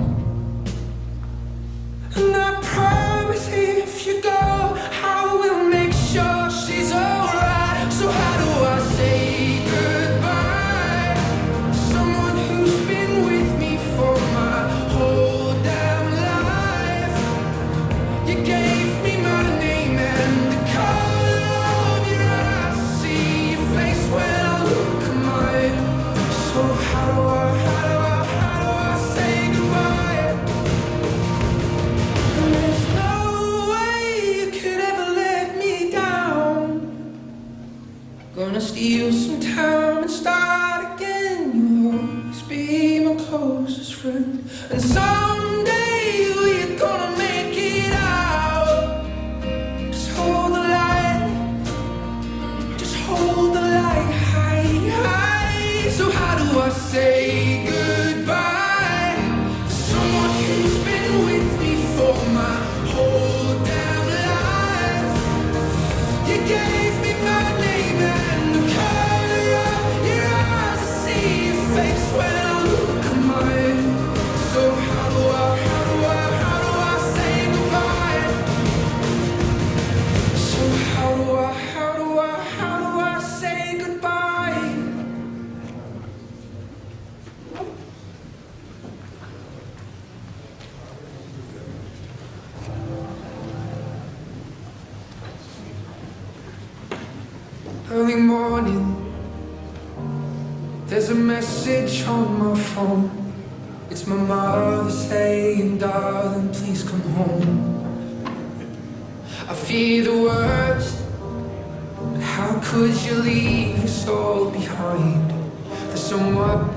And I promise if you go, I will make sure she's alright. So how do I say goodbye to someone who's been with me for my whole damn life? You gave me my name and the color of your eyes. See your face when I look at mine. So how do I say goodbye? And there's no way you could ever let me down. Gonna steal some time and start again. You'll always be my closest friend. And someday we're gonna make it out. Just hold the light. Just hold the light high, high. So how do I say goodbye to someone who's been with me for my whole damn life? You gave me my name and the color of your eyes. I see your face when I look at mine. So how do I say goodbye? So how do I say goodbye? Early morning, there's a message on my phone. It's my mother saying, darling, please come home. I fear the worst. How could you leave us all behind? There's so much.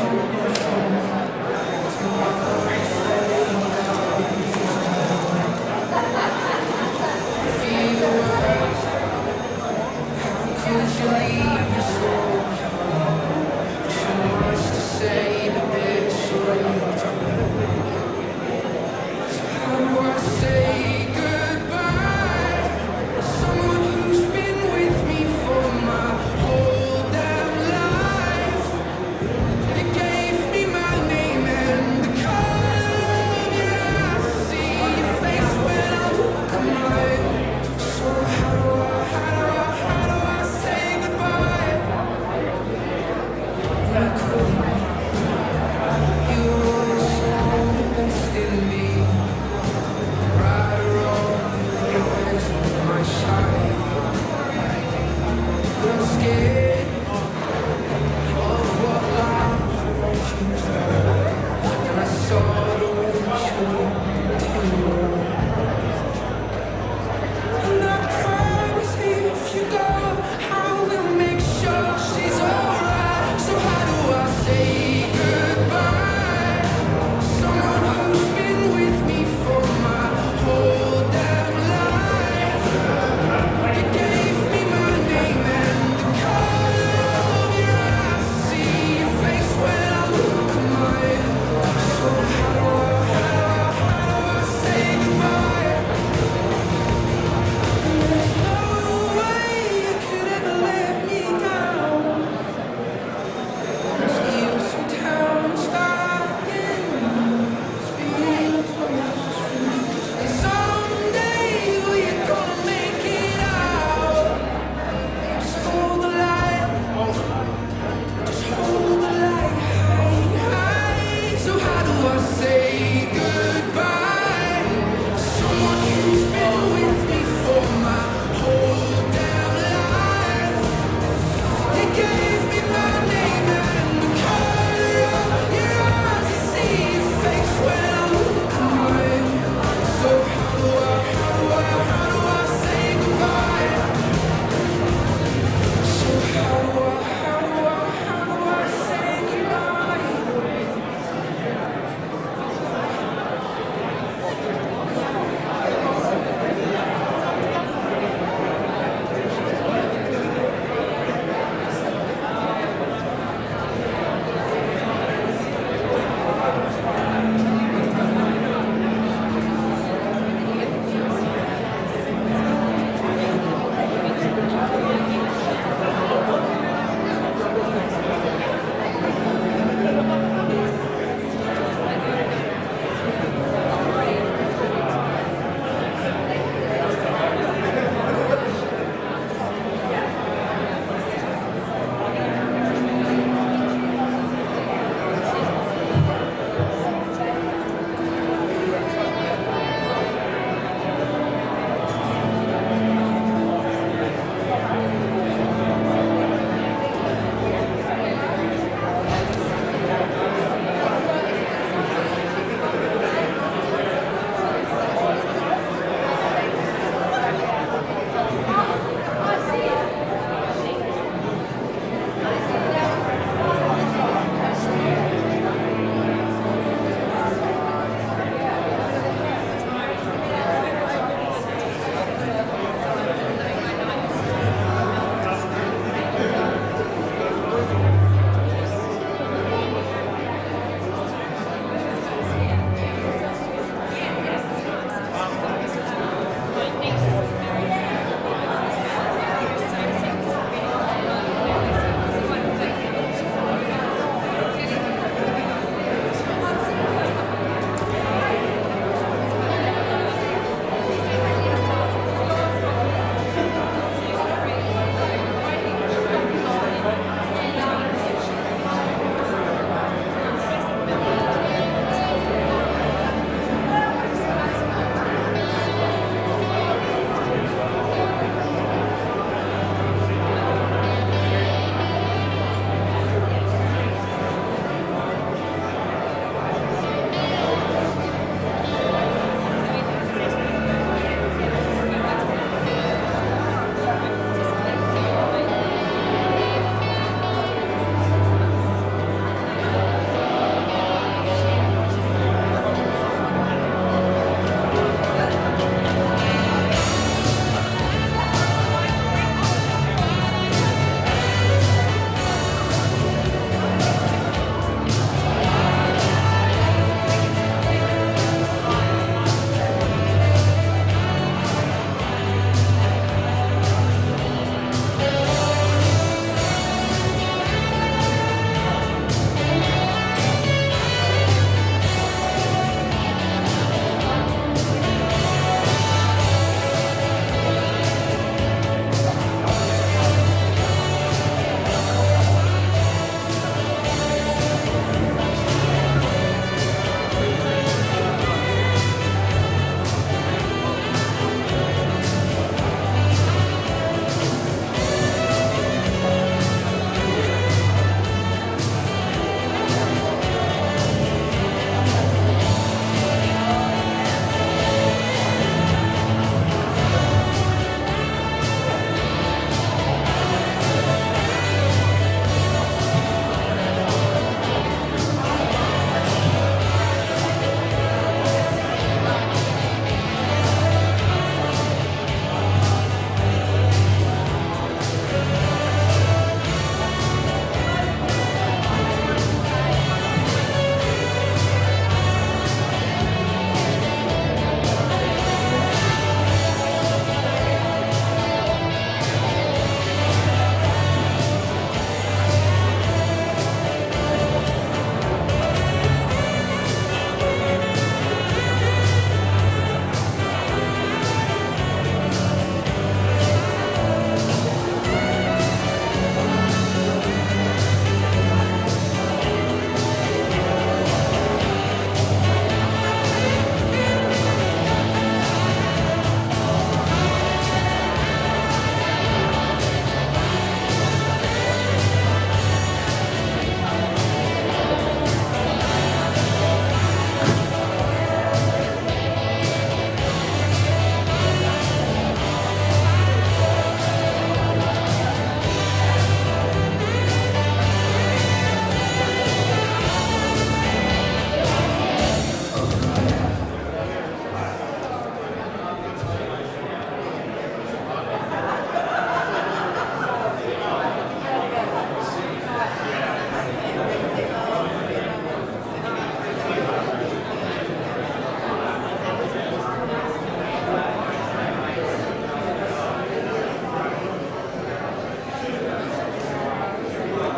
on the fire.